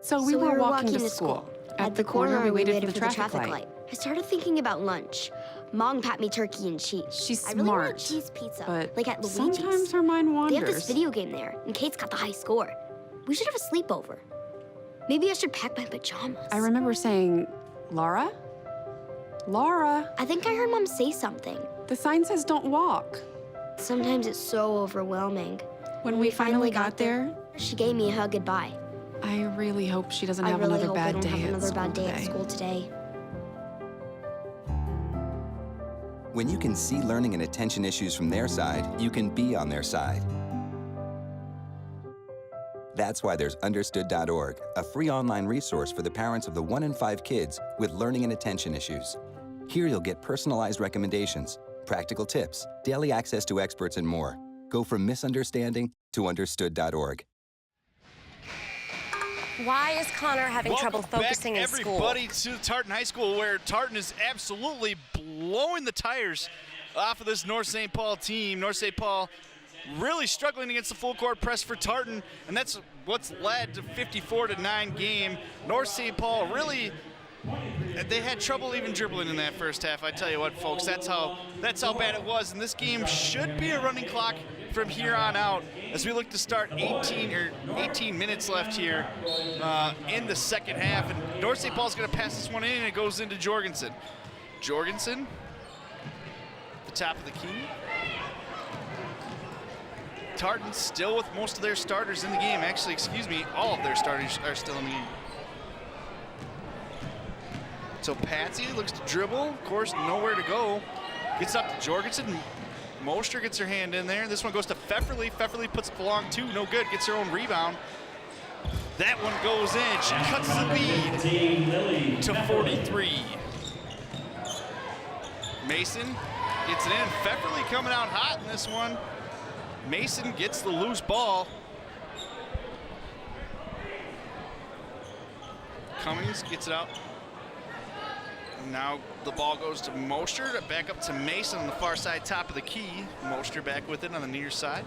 So we were walking to school. At the corner, we waited for the traffic light. I started thinking about lunch. Mom packed me turkey and cheese. She's I really smart, wanted cheese pizza, but like at Luigi's. sometimes her mind They have this wanders. video game there, and Kate's got the high score. We should have a sleepover. Maybe I should pack my pajamas. I remember saying, Laura? Laura? I think I heard Mom say something. The sign says don't walk. Sometimes it's so overwhelming. When we finally got there, she gave me a hug goodbye. I really hope she doesn't I have really another hope I bad don't day have at another school bad day at today. school today. When you can see learning and attention issues from their side, you can be on their side. That's why there's Understood.org, a free online resource for the parents of the 1 in 5 kids with learning and attention issues. Here you'll get personalized recommendations, practical tips, daily access to experts, and more. Go from misunderstanding to understood.org. Why is Connor having trouble focusing in school? Everybody to Tartan High School, where Tartan is absolutely blowing the tires off of this North St. Paul team. North St. Paul really struggling against the full court press for Tartan, and that's what's led to 54-9 game. North St. Paul really, they had trouble even dribbling in that first half. I tell you what, folks, that's how bad it was. And this game should be a running clock from here on out as we look to start 18 minutes left here in the second half. And North St. Paul's going to pass this one in, and it goes into Jorgensen. Jorgensen, the top of the key. Tartan still with most of their starters in the game. Actually, excuse me, all of their starters are still in the game. So Patsy looks to dribble, of course, nowhere to go. Gets up to Jorgensen. Moster gets her hand in there. This one goes to Pfefferly. Pfefferly puts it along too, no good, gets her own rebound. That one goes in. She cuts the lead to 43. Mason gets it in. Pfefferly coming out hot in this one. Mason gets the loose ball. Cummings gets it out. Now the ball goes to Moster, back up to Mason on the far side, top of the key. Moster back with it on the near side.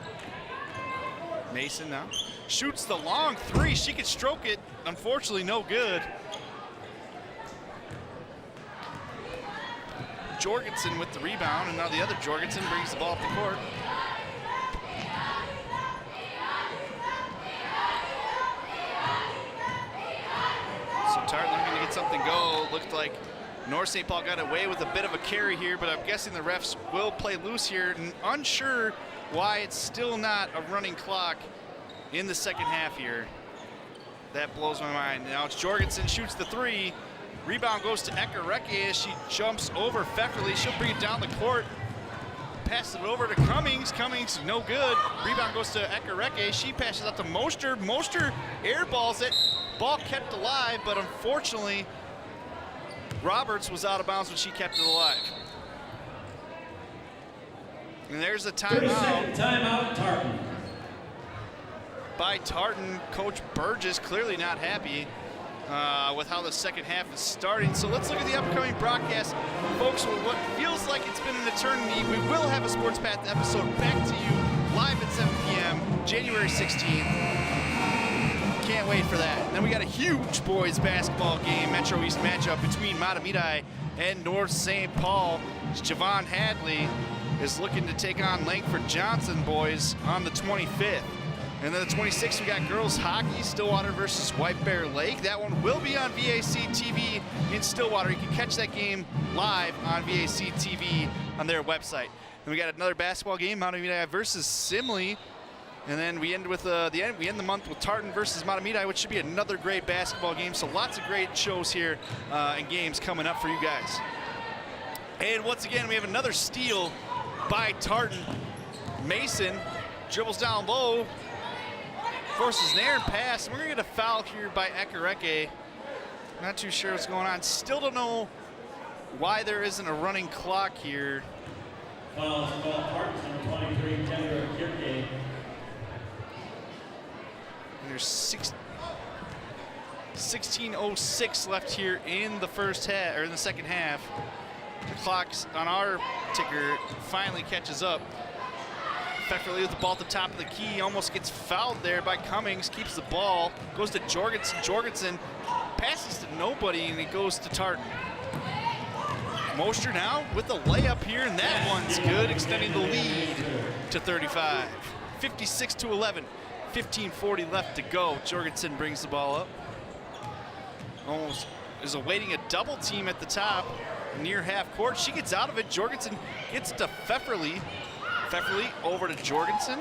Mason now shoots the long three. She could stroke it. Unfortunately, no good. Jorgensen with the rebound, and now the other Jorgensen brings the ball up the court. So Tartan looking to get something go. Looked like North St. Paul got away with a bit of a carry here, but I'm guessing the refs will play loose here. And unsure why it's still not a running clock in the second half here. That blows my mind. Now it's Jorgensen, shoots the three. Rebound goes to Ekereke as she jumps over Pfefferly. She'll bring it down the court. Passes it over to Cummings. Cummings, no good. Rebound goes to Ekereke. She passes out to Moster. Moster airballs it. Ball kept alive, but unfortunately, Roberts was out of bounds when she kept it alive. And there's a timeout. Timeout, Tartan. By Tartan. Coach Burgess clearly not happy with how the second half is starting. So let's look at the upcoming broadcast. Folks, what feels like it's been an eternity, we will have a Sports Path episode back to you live at 7 p.m. January 16th. Can't wait for that. Then we got a huge boys basketball game, Metro East matchup between Matamidi and North St. Paul. Javon Hadley is looking to take on Langford Johnson boys on the 25th. And then the 26th, we got girls hockey, Stillwater versus White Bear Lake. That one will be on VAC TV in Stillwater. You can catch that game live on VAC TV on their website. And we got another basketball game, Matamidi versus Simley. And then we end with we end the month with Tartan versus Matamidi, which should be another great basketball game. So lots of great shows here and games coming up for you guys. And once again, we have another steal by Tartan. Mason dribbles down low, forces an errant pass. We're gonna get a foul here by Ekereke. Not too sure what's going on. Still don't know why there isn't a running clock here. Foul is called Tartan's number 23, Kendra Kirke. There's 16:06 left here in the first half, or in the second half. The clock's on our ticker finally catches up. Pfefferly with the ball at the top of the key, almost gets fouled there by Cummings, keeps the ball, goes to Jorgensen. Jorgensen passes to nobody, and it goes to Tartan. Moster now with the layup here, and that one's good, extending the lead to 35. 56-11. 15:40 left to go. Jorgensen brings the ball up. Almost is awaiting a double team at the top near half court. She gets out of it. Jorgensen gets to Pfefferly. Pfefferly over to Jorgensen.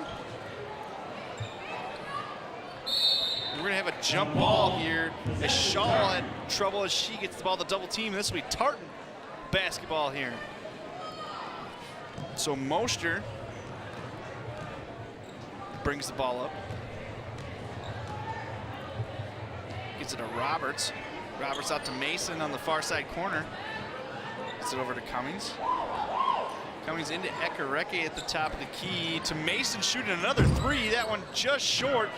We're gonna have a jump ball here as Shaw had trouble as she gets the ball to double team. This will be Tartan basketball here. So Moster brings the ball up. Gets it to Roberts. Roberts out to Mason on the far side corner. Gets it over to Cummings. Cummings into Ekareke at the top of the key to Mason shooting another three. That one just short.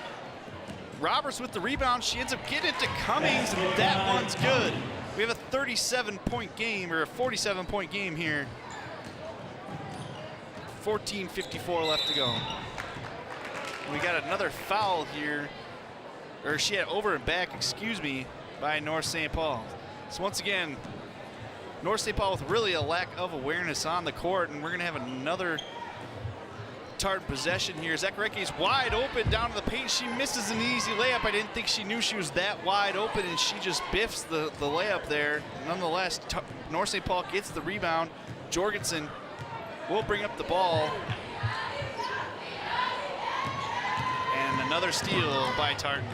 Roberts with the rebound. She ends up getting it to Cummings, and that one's good. We have a 37-point game, or a 47-point game here. 14:54 left to go. We got another foul here, or she had over and back, excuse me, by North St. Paul. So once again, North St. Paul with really a lack of awareness on the court, and we're gonna have another Tartan possession here. Ekareke wide open down to the paint. She misses an easy layup. I didn't think she knew she was that wide open, and she just biffs the layup there. Nonetheless, North St. Paul gets the rebound. Jorgensen will bring up the ball. And another steal by Tartan.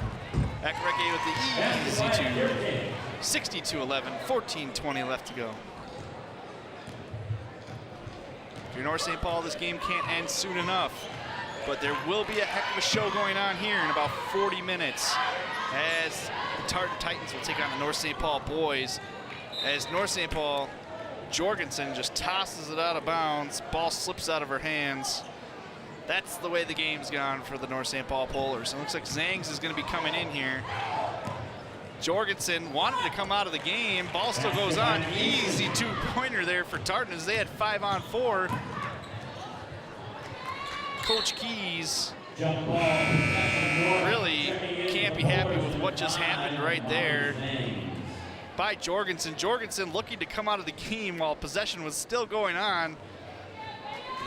Ekareke with the easy two. 62-11, 14:20 left to go. If you're North St. Paul, this game can't end soon enough, but there will be a heck of a show going on here in about 40 minutes as the Tartan Titans will take on the North St. Paul boys. As North St. Paul, Jorgensen just tosses it out of bounds, ball slips out of her hands. That's the way the game's gone for the North St. Paul Polars. It looks like Zangs is going to be coming in here. Jorgensen wanted to come out of the game. Ball still goes on. Easy two-pointer there for Tartan as they had 5-on-4. Coach Keys really can't be happy with what just happened right there by Jorgensen. Jorgensen looking to come out of the game while possession was still going on.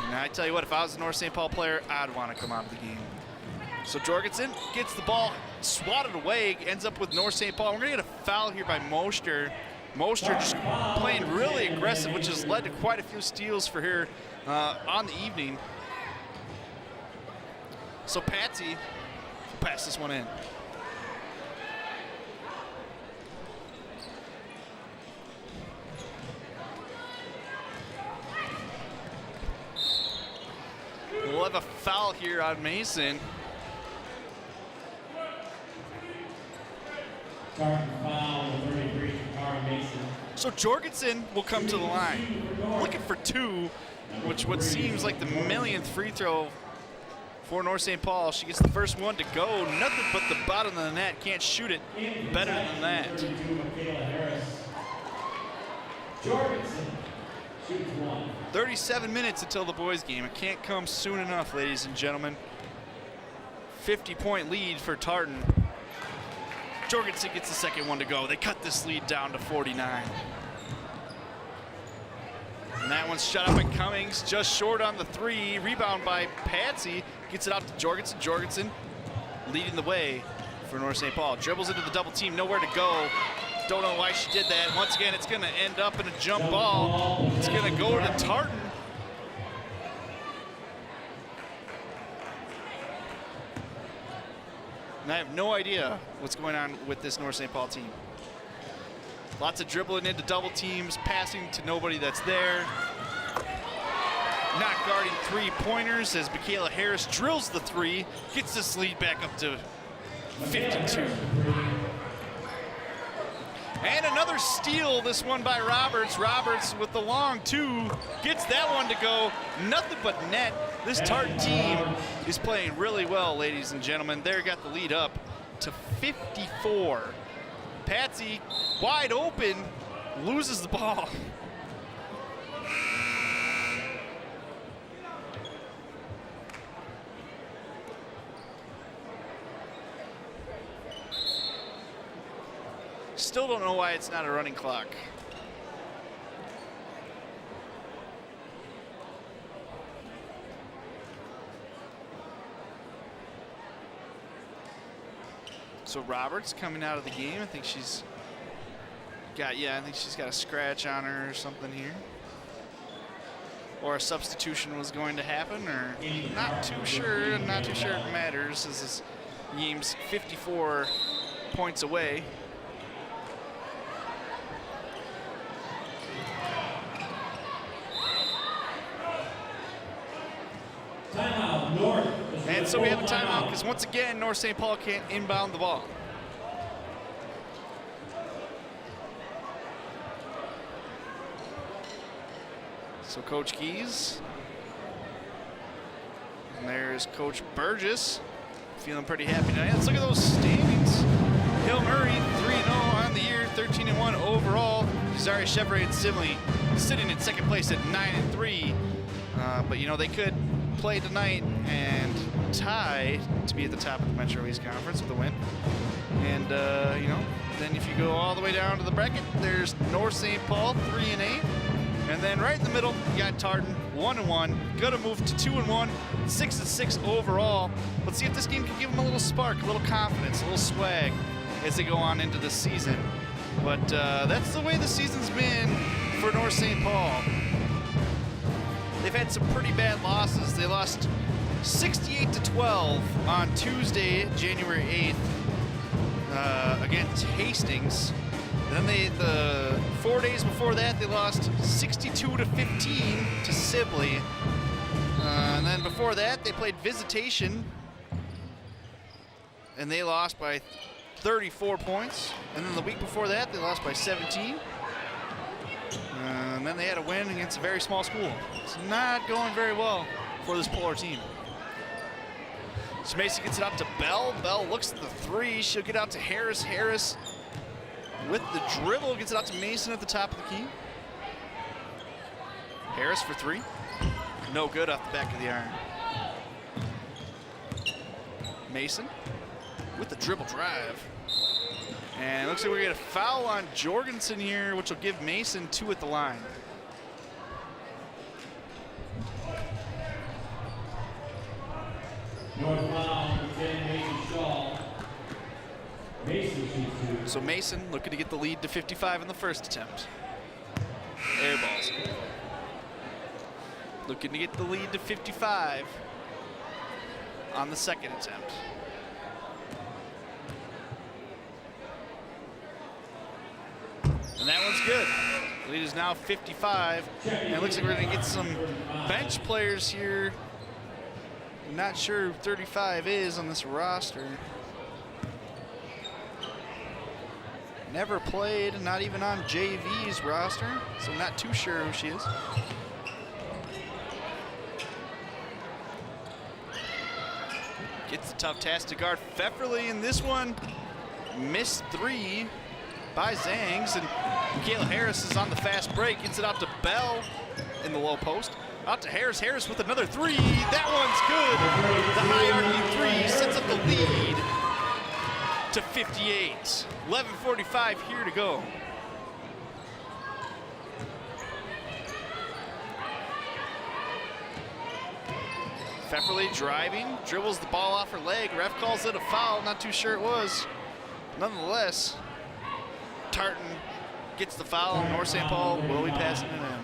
And I tell you what, if I was a North St. Paul player, I'd want to come out of the game. So Jorgensen gets the ball swatted away, ends up with North St. Paul. We're going to get a foul here by Moster. Moster just playing really aggressive, which has led to quite a few steals for her on the evening. So Patsy will pass this one in. We'll have a foul here on Mason. So Jorgensen will come to the line, looking for two, which what seems like the millionth free throw for North St. Paul. She gets the first one to go. Nothing but the bottom of the net. Can't shoot it better than that. Jorgensen shoots one. 37 minutes until the boys' game. It can't come soon enough, ladies and gentlemen. 50-point lead for Tartan. Jorgensen gets the second one to go. They cut this lead down to 49. And that one's shut up at Cummings, just short on the three. Rebound by Patsy. Gets it out to Jorgensen. Jorgensen leading the way for North St. Paul. Dribbles into the double team, nowhere to go. Don't know why she did that. Once again, it's going to end up in a jump ball. It's going to go to Tartan. And I have no idea what's going on with this North St. Paul team. Lots of dribbling into double teams, passing to nobody that's there. Not guarding three-pointers as Michaela Harris drills the three, gets this lead back up to 52. And another steal, this one by Roberts. Roberts with the long two, gets that one to go. Nothing but net. This Tartan team is playing really well, ladies and gentlemen. They got the lead up to 54. Patsy, wide open, loses the ball. Still don't know why it's not a running clock. So Roberts coming out of the game. I think she's got, I think she's got a scratch on her or something here. Or a substitution was going to happen, or not too sure. Not too sure it matters, as this game's 54 points away. And so we have a timeout because once again, North St. Paul can't inbound the ball. So Coach Keys. And there's Coach Burgess. Feeling pretty happy tonight. Let's look at those standings. Hill Murray, 3-0 on the year, 13-1 overall. Desire Chevrolet and Simley sitting in second place at 9-3. But you know, they could play tonight and tie to be at the top of the Metro East Conference with a win. And you know, then if you go all the way down to the bracket, there's North St. Paul, 3-8. And then right in the middle, you got Tartan, 1-1. Gonna move to 2-1, 6-6 overall. Let's see if this game can give them a little spark, a little confidence, a little swag as they go on into the season. But that's the way the season's been for North St. Paul. They've had some pretty bad losses. They lost 68-12 on Tuesday, January 8th against Hastings. Then the 4 days before that, they lost 62-15 to Sibley. And then before that, they played Visitation, and they lost by 34 points. And then the week before that, they lost by 17. And then they had a win against a very small school. It's not going very well for this Polar team. So Mason gets it out to Bell. Bell looks at the three. She'll get out to Harris. Harris with the dribble gets it out to Mason at the top of the key. Harris for three. No good off the back of the iron. Mason with the dribble drive. And it looks like we're going to get a foul on Jorgensen here, which will give Mason 2 at the line. So Mason looking to get the lead to 55 in the first attempt. Air balls. Looking to get the lead to 55 on the second attempt. And that one's good. The lead is now 55. And it looks like we're going to get some bench players here. Not sure who 35 is on this roster. Never played, not even on JV's roster, so not too sure who she is. Gets the tough task to guard Pfefferly, and this one missed 3 by Zangs, and Michaela Harris is on the fast break, gets it out to Bell in the low post. Out to Harris, Harris with another 3, that one's good. The high arcing 3 sets up the lead to 58. 11:45 here to go. Pfefferly driving, dribbles the ball off her leg. Ref calls it a foul, not too sure it was. Nonetheless, Tartan gets the foul, and North St. Paul will be passing it in.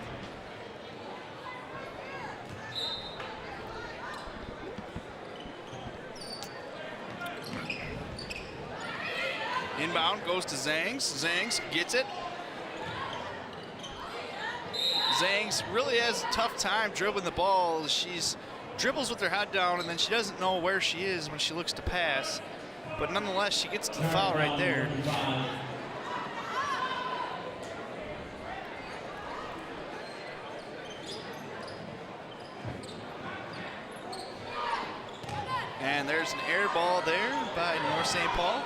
Inbound goes to Zangs. Zangs gets it. Zangs really has a tough time dribbling the ball. She's dribbles with her head down, and then she doesn't know where she is when she looks to pass. But nonetheless, she gets to the foul right there. And there's an air ball there by North St. Paul.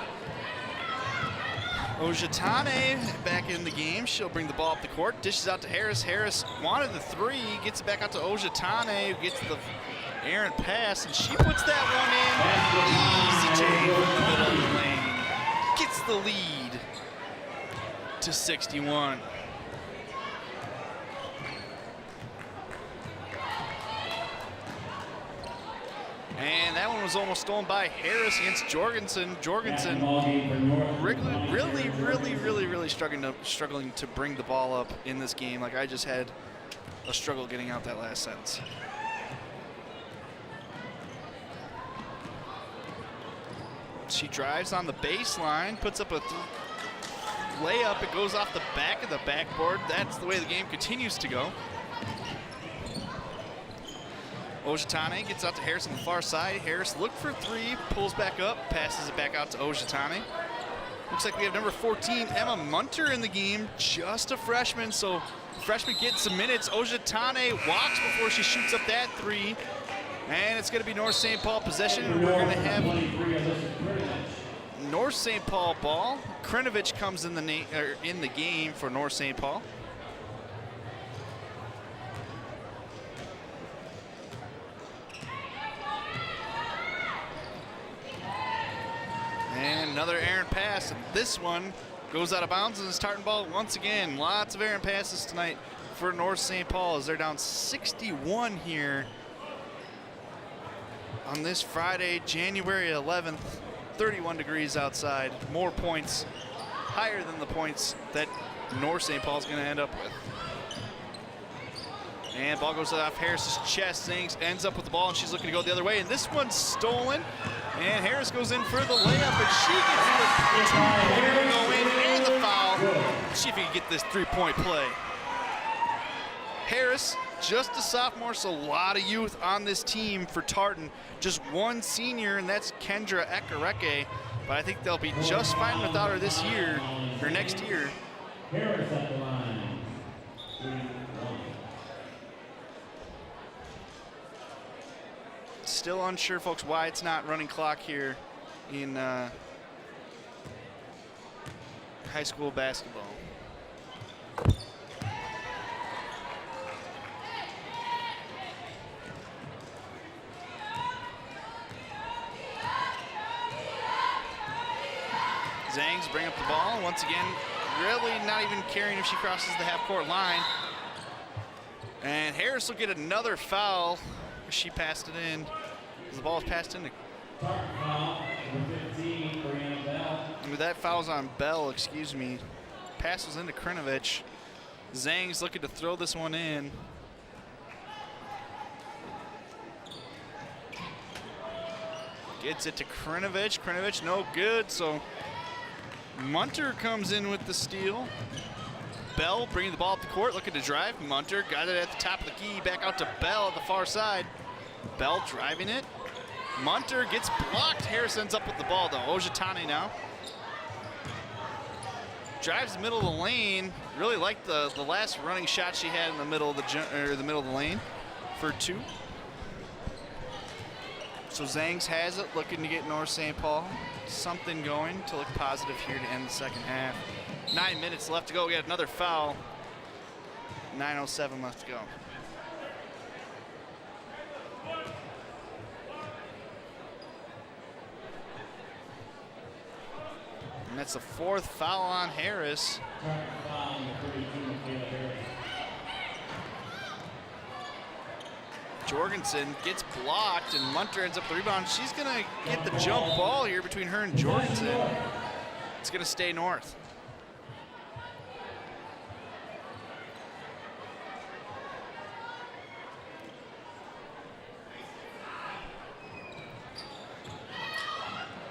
Ojatane back in the game. She'll bring the ball up the court. Dishes out to Harris. Harris wanted the 3. Gets it back out to Ojatane, who gets the errant pass, and she puts that one in. Easy J from the middle of the lane. Gets the lead to 61. And that one was almost stolen by Harris against Jorgensen. Jorgensen really struggling to bring the ball up in this game. Like, I just had a struggle getting out that last sentence. She drives on the baseline, puts up a layup. It goes off the back of the backboard. That's the way the game continues to go. Ojatane gets out to Harris on the far side. Harris looked for 3, pulls back up, passes it back out to Ojatane. Looks like we have number 14, Emma Munter, in the game, just a freshman, so freshman getting some minutes. Ojatane walks before she shoots up that three, and it's going to be North St. Paul possession. We're going to have North St. Paul ball. Krinovich comes in the game for North St. Paul. And another errant pass, and this one goes out of bounds, and it's Tartan ball once again. Lots of errant passes tonight for North St. Paul as they're down 61 here on this Friday, January 11th. 31 degrees outside. More points, higher than the points that North St. Paul is going to end up with. And ball goes off Harris's chest. Zangs ends up with the ball, and she's looking to go the other way. And this one's stolen. And Harris goes in for the layup, and she gets the two-pointer to go in and the foul. See if he can get this three-point play. Harris, just a sophomore, so a lot of youth on this team for Tartan. Just one senior, and that's Kendra Ekareke. But I think they'll be just fine without her this year, or next year. Harris at the line. Still unsure, folks, why it's not running clock here in high school basketball. Zangs bring up the ball once again, really not even caring if she crosses the half-court line. And Harris will get another foul. She passed it in. The ball is passed into. That foul's on Bell, excuse me. Pass was into Krinovich. Zang's looking to throw this one in. Gets it to Krinovich. Krinovich no good, so Munter comes in with the steal. Bell bringing the ball up the court, looking to drive. Munter got it at the top of the key, back out to Bell at the far side. Bell driving it. Munter gets blocked. Harris ends up with the ball though. Ojatane now. Drives the middle of the lane. Really liked the last running shot she had in the middle of the lane for two. So Zangs has it, looking to get North St. Paul something going to look positive here to end the second half. 9 minutes left to go. We got another foul. 9:07 left to go. And that's the fourth foul on Harris. Jorgensen gets blocked, and Munter ends up the rebound. She's going to get the jump ball here between her and Jorgensen. It's going to stay North.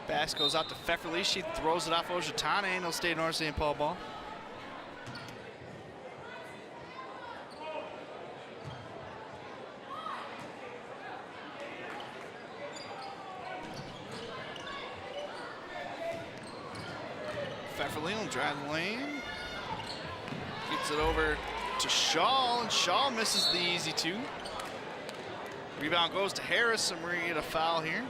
Pass goes out to Pfefferly. She throws it off Ojatane, and it'll stay North St. Paul ball. Pfefferly will drive the lane. Gets it over to Shaw, and Shaw misses the easy two. Rebound goes to Harris, and we're going to get a foul here.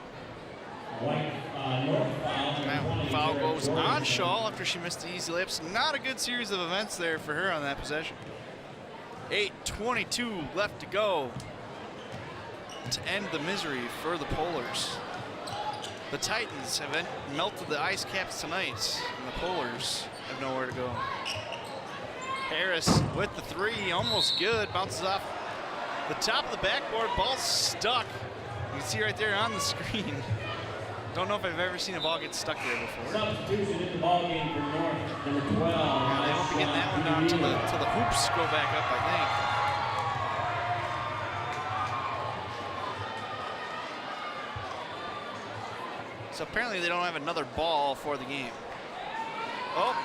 Foul goes on Shaw after she missed the easy layups. Not a good series of events there for her on that possession. 8:22 left to go to end the misery for the Polars. The Titans have melted the ice caps tonight, and the Polars have nowhere to go. Harris with the three, almost good, bounces off the top of the backboard, ball stuck. You can see right there on the screen. Don't know if I've ever seen a ball get stuck there before. Substitution in the ball game for North, number 12. Yeah, they won't be getting that one down till the hoops go back up, I think. So apparently they don't have another ball for the game. Oh,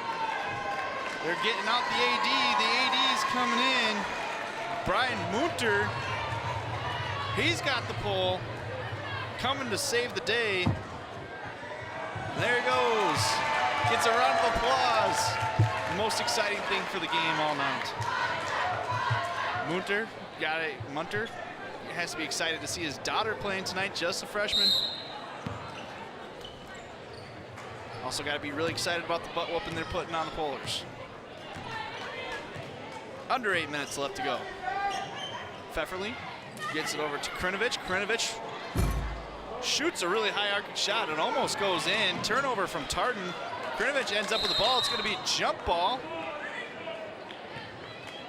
they're getting out the AD. The AD's coming in. Brian Munter, he's got the pull, coming to save the day. There he goes. gets a round of applause. The most exciting thing for the game all night. Munter has to be excited to see his daughter playing tonight, just a freshman. Also got to be really excited about the butt whooping they're putting on the Polars. Under 8 minutes left to go. Pfefferly gets it over to Krinovich. Krinovich shoots a really high arcing shot. It almost goes in. Turnover from Tartan. Krinovich ends up with the ball. It's going to be a jump ball.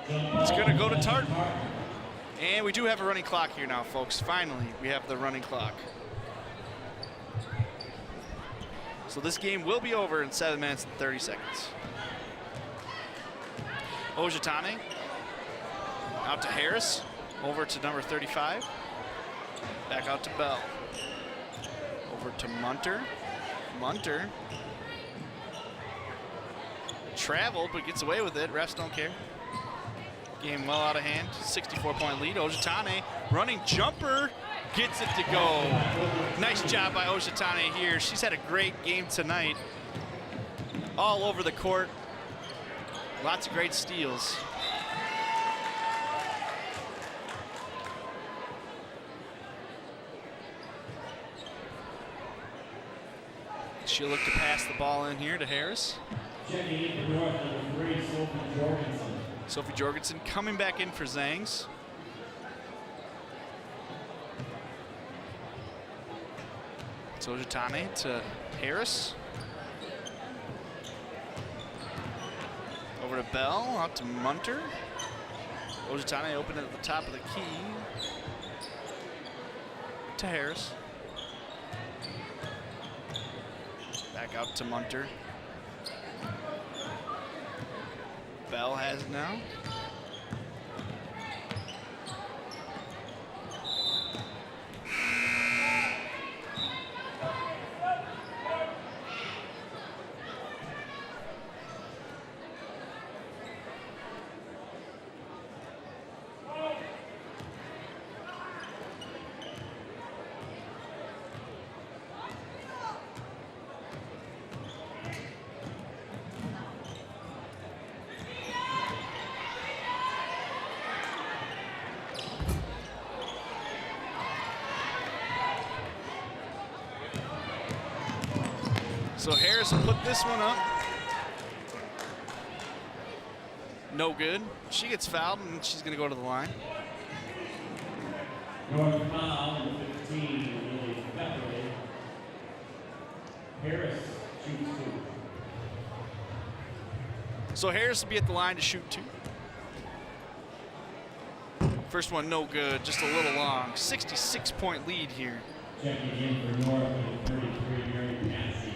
It's going to go to Tartan. And we do have a running clock here now, folks. Finally, we have the running clock. So this game will be over in 7 minutes and 30 seconds. Ojitane out to Harris, over to number 35. Back out to Bell. Over to Munter. Munter traveled, but gets away with it. Refs don't care. Game well out of hand. 64-point lead. Ojitane running jumper. Gets it to go. Nice job by Ojitane here. She's had a great game tonight. All over the court. Lots of great steals. She'll look to pass the ball in here to Harris. Checking in for North, number 3, Sophie Jorgensen. Sophie Jorgensen coming back in for Zangs. Ojitane to Harris. Over to Bell, out to Munter. Ojitane open at the top of the key. To Harris. Back out to Munter. Bell has it now. So Harris will put this one up. No good. She gets fouled and she's going to go to the line. North foul, number 15, Lily Pfefferly. Harris shoots 2. So Harris will be at the line to shoot 2. First one no good, just a little long. 66-point lead here. Checking in for North, number 33, Mary Patsy.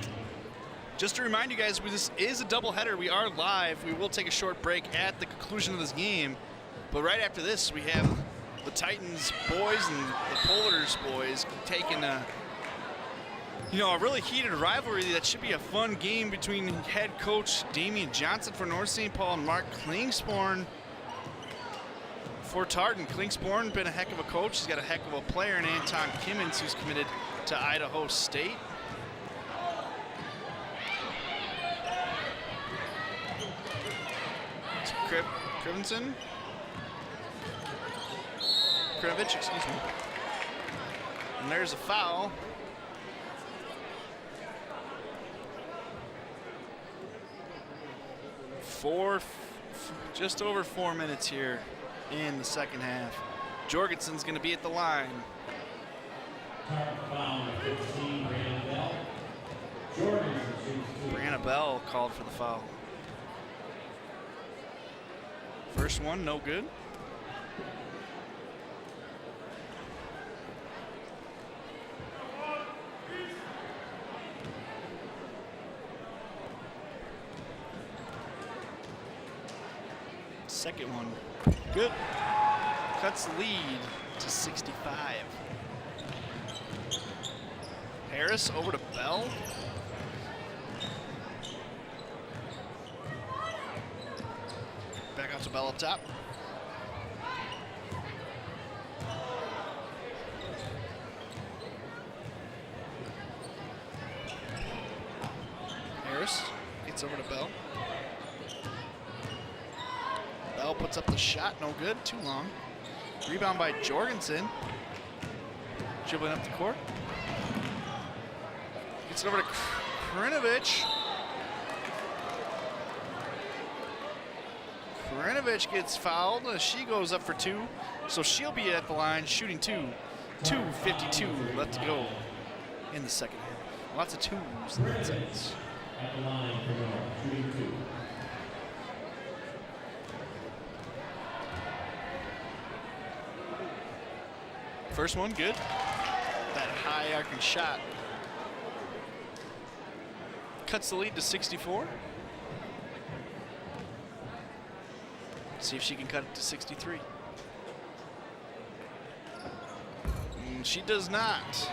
Just to remind you guys, this is a doubleheader. We are live. We will take a short break at the conclusion of this game. But right after this, we have the Titans boys and the Polars boys taking a really heated rivalry that should be a fun game between head coach Damian Johnson for North St. Paul and Mark Klingsporn for Tartan. Klingsporn been a heck of a coach. He's got a heck of a player in Anton Kimmins, who's committed to Idaho State. Krinovich, excuse me. And there's a foul. Just over 4 minutes here in the second half. Jorgensen's going to be at the line. Brianna Bell called for the foul. First one, no good. Second one, good. Cuts the lead to 65. Harris over to Bell. Back out to Bell up top. Harris Gets over to Bell. Bell puts up the shot, no good, too long. Rebound by Jorgensen. Dribbling up the court. Gets it over to Krinovich. Krinovich gets fouled. She goes up for 2, so she'll be at the line shooting 2. 2:52 left to go in the second half. Lots of 2s in that sense. At the line for North, shooting 2. First one, good. That high arcing shot. Cuts the lead to 64. See if she can cut it to 63. And she does not.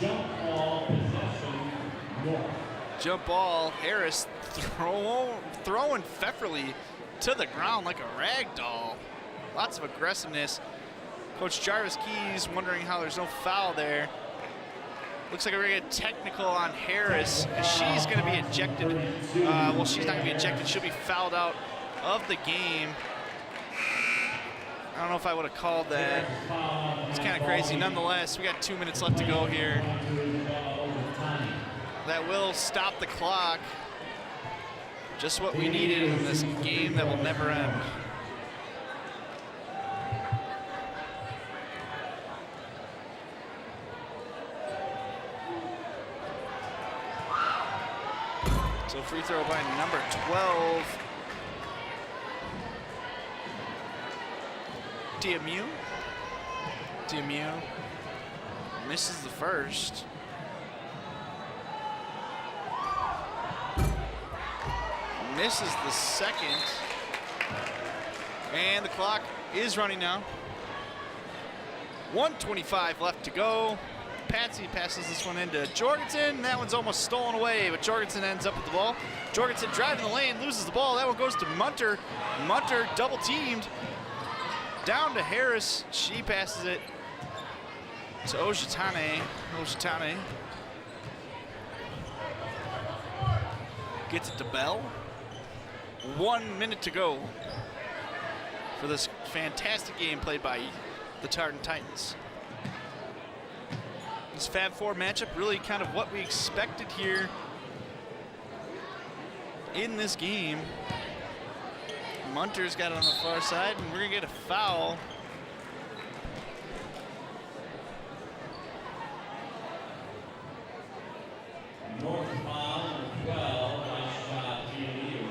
Jump ball possession, North. Jump ball, Harris throwing Pfefferly to the ground like a rag doll. Lots of aggressiveness. Coach Jarvis Keys wondering how there's no foul there. Looks like we're gonna get technical on Harris. She's gonna be ejected. Well, she's not gonna be ejected. She'll be fouled out of the game. I don't know if I would have called that. It's kind of crazy. Nonetheless, we got 2 minutes left to go here. That will stop the clock. Just what we needed in this game that will never end. So free throw by number 12. Diamu misses the first. Misses the second. And the clock is running now. 1:25 left to go. Patsy passes this one into Jorgensen. That one's almost stolen away, but Jorgensen ends up with the ball. Jorgensen driving the lane, loses the ball. That one goes to Munter. Munter double teamed. Down to Harris. She passes it to Ojitane. Ojitane gets it to Bell. 1 minute to go for this fantastic game played by the Tartan Titans. This Fab Four matchup really kind of what we expected here in this game. Munter's got it on the far side, and we're gonna get a foul. North foul, number 12, nice shot, GMU.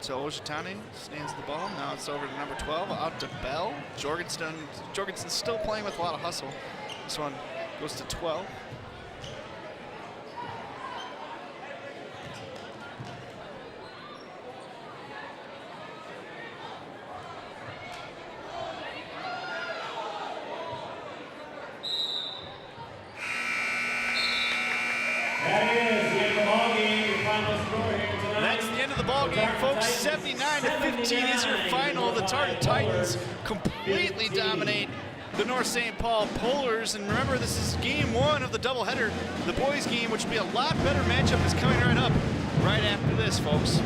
So Ojitane stands the ball. Now it's over to number 12, out to Bell. Jorgensen's still playing with a lot of hustle. This one goes to 12. That is the end of the ball game. Your final score here tonight. That's the end of the ball game, folks. 79-15 is your final. The Tartan Titans completely dominate the North St. Paul Polars. And remember, this is game 1 of the doubleheader. The boys game, which will be a lot better matchup, is coming right up right after this, folks.